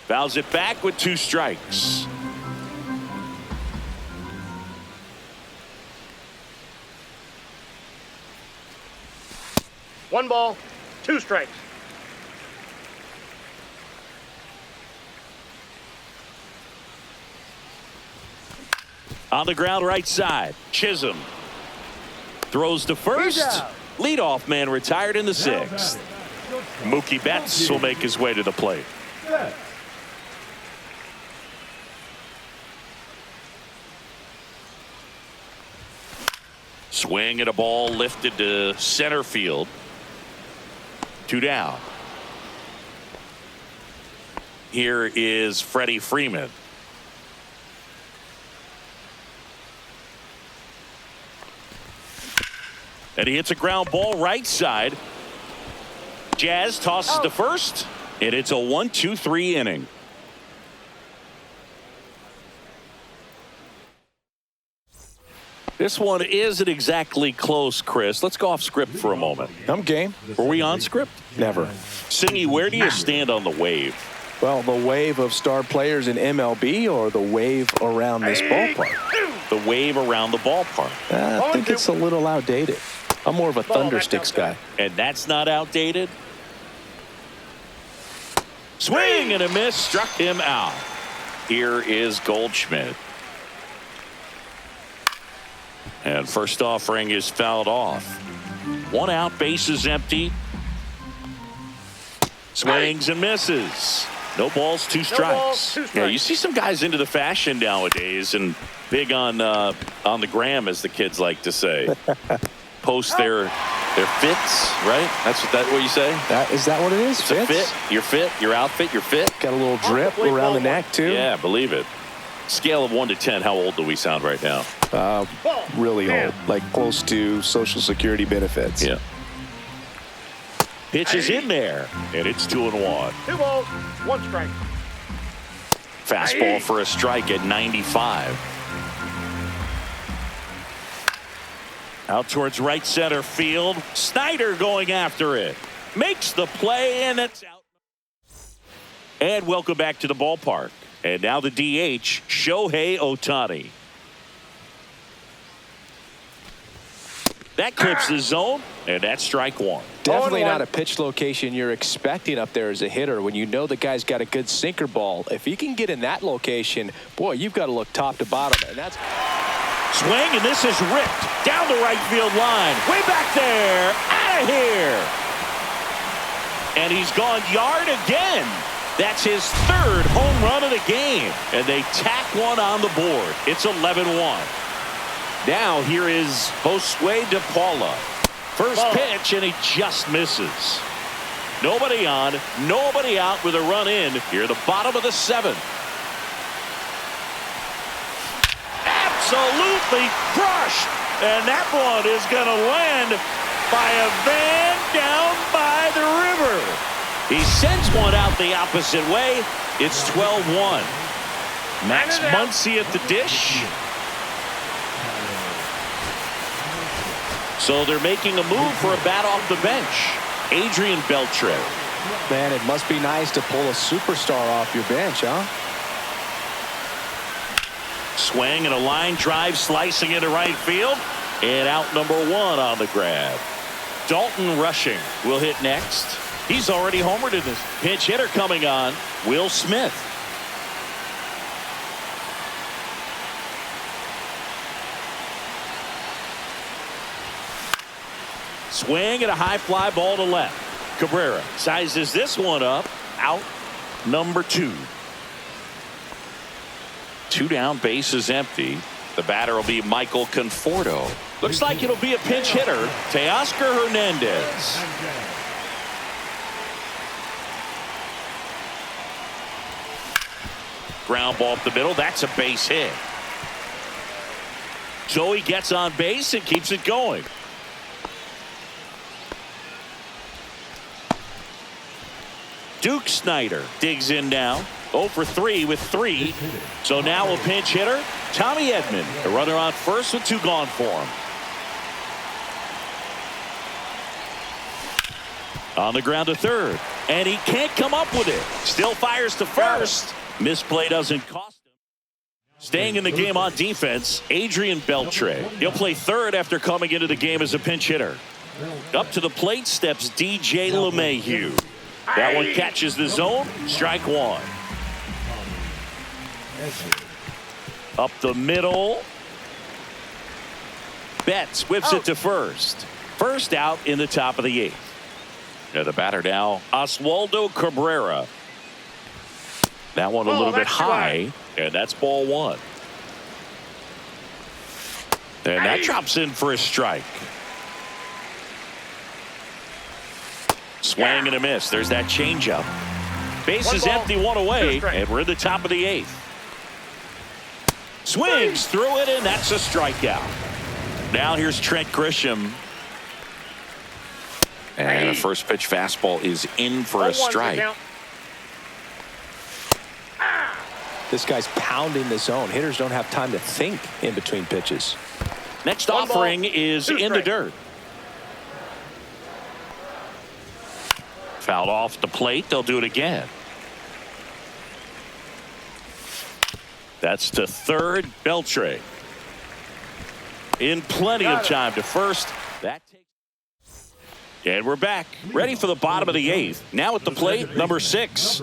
Fouls it back with 2 strikes. One ball, 2 strikes. On the ground right side, Chisholm throws to first. Leadoff man retired in the 6th. Mookie Betts will make his way to the plate. Swing at a ball lifted to center field. 2 down. Here is Freddie Freeman. And he hits a ground ball right side. Jazz tosses to first, and it's a 1-2-3 inning. This one isn't exactly close, Chris. Let's go off script for a moment. I'm game. Were we on script? Never. Singy, where do you stand on the wave? Well, the wave of star players in MLB or the wave around this ballpark? The wave around the ballpark. I think it's a little outdated. I'm more of a Thundersticks guy. And that's not outdated? Swing and a miss, struck him out. Here is Goldschmidt. And first offering is fouled off. 1 out, bases empty. Swings and misses. No balls, 2 strikes. Yeah, you see some guys into the fashion nowadays and big on the gram, as the kids like to say. Post their fits, right? That's what you say? Is that what it is? It's a fit. Your fit, your outfit, your fit. Got a little drip around the neck, too. Yeah, believe it. Scale of 1 to 10, how old do we sound right now? Really old, like close to Social Security benefits. Yeah. Pitch is in there, and it's 2-1. 2 balls, 1 strike. Fastball for a strike at 95. Out towards right center field. Snyder going after it. Makes the play, and it's out. And welcome back to the ballpark. And now the DH, Shohei Ohtani. That clips the zone, and that's strike 1. Definitely not a pitch location you're expecting up there as a hitter when you know the guy's got a good sinker ball. If he can get in that location, boy, you've got to look top to bottom. And that's swing, and this is ripped down the right field line. Way back there, out of here. And he's gone yard again. That's his 3rd home run of the game. And they tack one on the board. It's 11-1. Now here is Josue De Paula. First pitch, and he just misses. Nobody on, nobody out with a run in. Here the bottom of the 7th. Absolutely crushed. And that one is going to land by a van down by the river. He sends one out the opposite way. It's 12-1. Max Muncy at the dish. So they're making a move for a bat off the bench. Adrian Beltre. Man, it must be nice to pull a superstar off your bench, huh? Swing and a line drive slicing into right field. And out number 1 on the grab. Dalton Rushing will hit next. He's already homered in this. Pinch hitter coming on, Will Smith. Swing and a high fly ball to left. Cabrera sizes this one up. Out number 2. 2 down, bases empty. The batter will be Michael Conforto. Looks like it'll be a pinch hitter, Teoscar Hernandez. Ground ball up the middle. That's a base hit. Joey gets on base and keeps it going. Duke Snyder digs in now. 0 for 3 with 3. So now a pinch hitter, Tommy Edman. The runner on first with 2 gone for him. On the ground to third. And he can't come up with it. Still fires to first. Misplay doesn't cost him. Staying in the game on defense, Adrian Beltre. He'll play third after coming into the game as a pinch hitter. Up to the plate steps DJ LeMahieu. That one catches the zone. Strike 1. Up the middle. Betts whips it to first. First out in the top of the 8th. The batter now, Oswaldo Cabrera. That one a little bit high, and that's ball 1. And that drops in for a strike. Swing and a miss. There's that changeup. Base is empty, 1 away, and we're in the top of the 8th. Swings through it, and that's a strikeout. Now here's Trent Grisham. And the first pitch fastball is in for a strike. This guy's pounding the zone. Hitters don't have time to think in between pitches. Next offering is in the dirt. Fouled off the plate. They'll do it again. That's to third. Beltre in plenty of time to first. That takes. And we're back, ready for the bottom of the 8th. Now at the plate, number 6.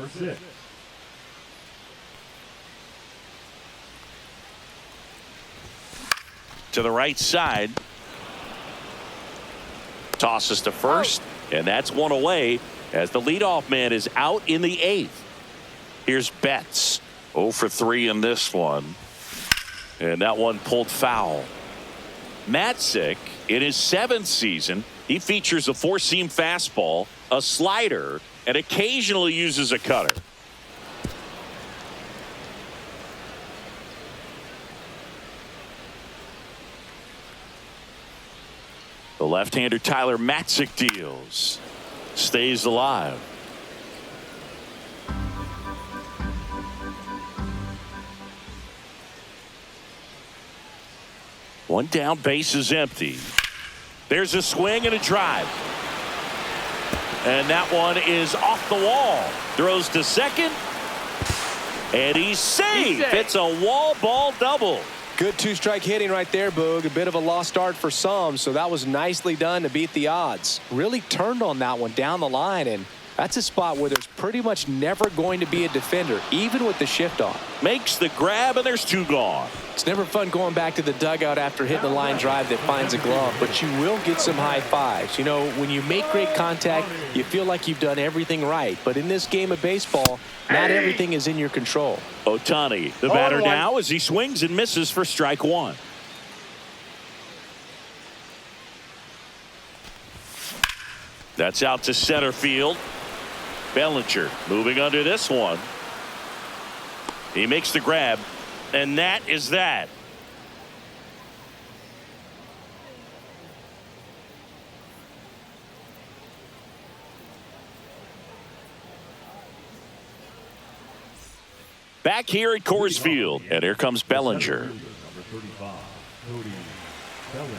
To the right side. Tosses to first, and that's 1 away as the leadoff man is out in the 8th. Here's Betts. 0 for 3 in this one. And that one pulled foul. Matzik, in his 7th season, he features a 4-seam fastball, a slider, and occasionally uses a cutter. The left-hander Tyler Matzik deals. Stays alive. One down, base is empty. There's a swing and a drive. And that one is off the wall. Throws to second. And he's safe. It's a wall ball double. Good 2-strike hitting right there, Boog. A bit of a lost start for some, so that was nicely done to beat the odds. Really turned on that one down the line, and that's a spot where there's pretty much never going to be a defender, even with the shift on. Makes the grab, and there's 2 gone. It's never fun going back to the dugout after hitting a line drive that finds a glove, but you will get some high fives. You know, when you make great contact, you feel like you've done everything right. But in this game of baseball, not everything is in your control. Ohtani, the batter now, as he swings and misses for strike 1. That's out to center field. Bellinger moving under this one. He makes the grab, and that is that. Back here at Coors Field, and here comes Bellinger. Number 35, Cody Bellinger.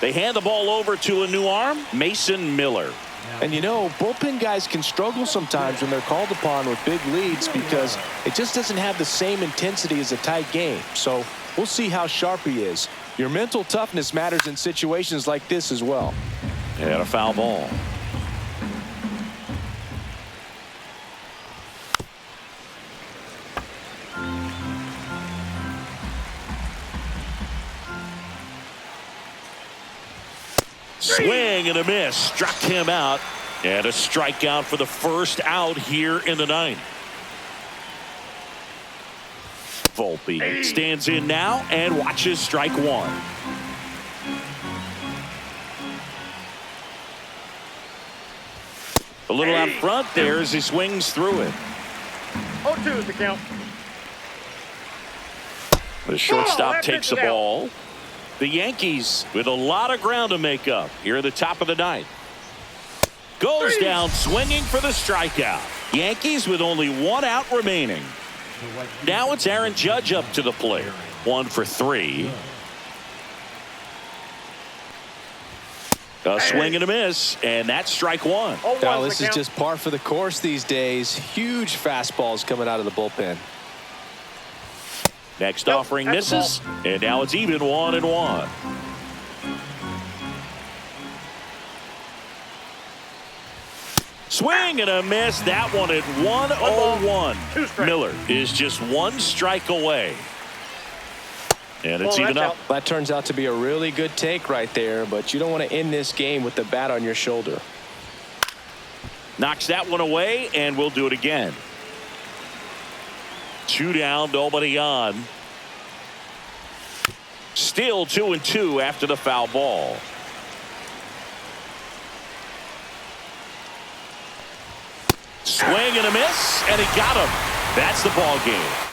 They hand the ball over to a new arm, Mason Miller. And you know, bullpen guys can struggle sometimes when they're called upon with big leads because it just doesn't have the same intensity as a tight game. So we'll see how sharp he is. Your mental toughness matters in situations like this as well. And a foul ball. Swing and a miss. Struck him out. And a strikeout for the first out here in the ninth. Volpe stands in now and watches strike one. A little out front there as he swings through it. 0-2 is the count. The shortstop that takes pitch the is out. ball. The Yankees with a lot of ground to make up here at the top of the ninth. Goes down swinging for the strikeout. Yankees with only one out remaining. Now it's Aaron Judge up to the plate. 1 for 3. A swing and a miss, and that's strike one. Now this is just par for the course these days. Huge fastballs coming out of the bullpen. Next Nope, offering that's the misses, and now it's even 1-1. Swing and a miss. That one at 1-0-1. 2 strikes. Miller is just 1 strike away. And it's even up. That turns out to be a really good take right there, but you don't want to end this game with the bat on your shoulder. Knocks that one away, and we'll do it again. 2 down, nobody on. Still 2-2 after the foul ball. Swing and a miss, and he got him. That's the ball game.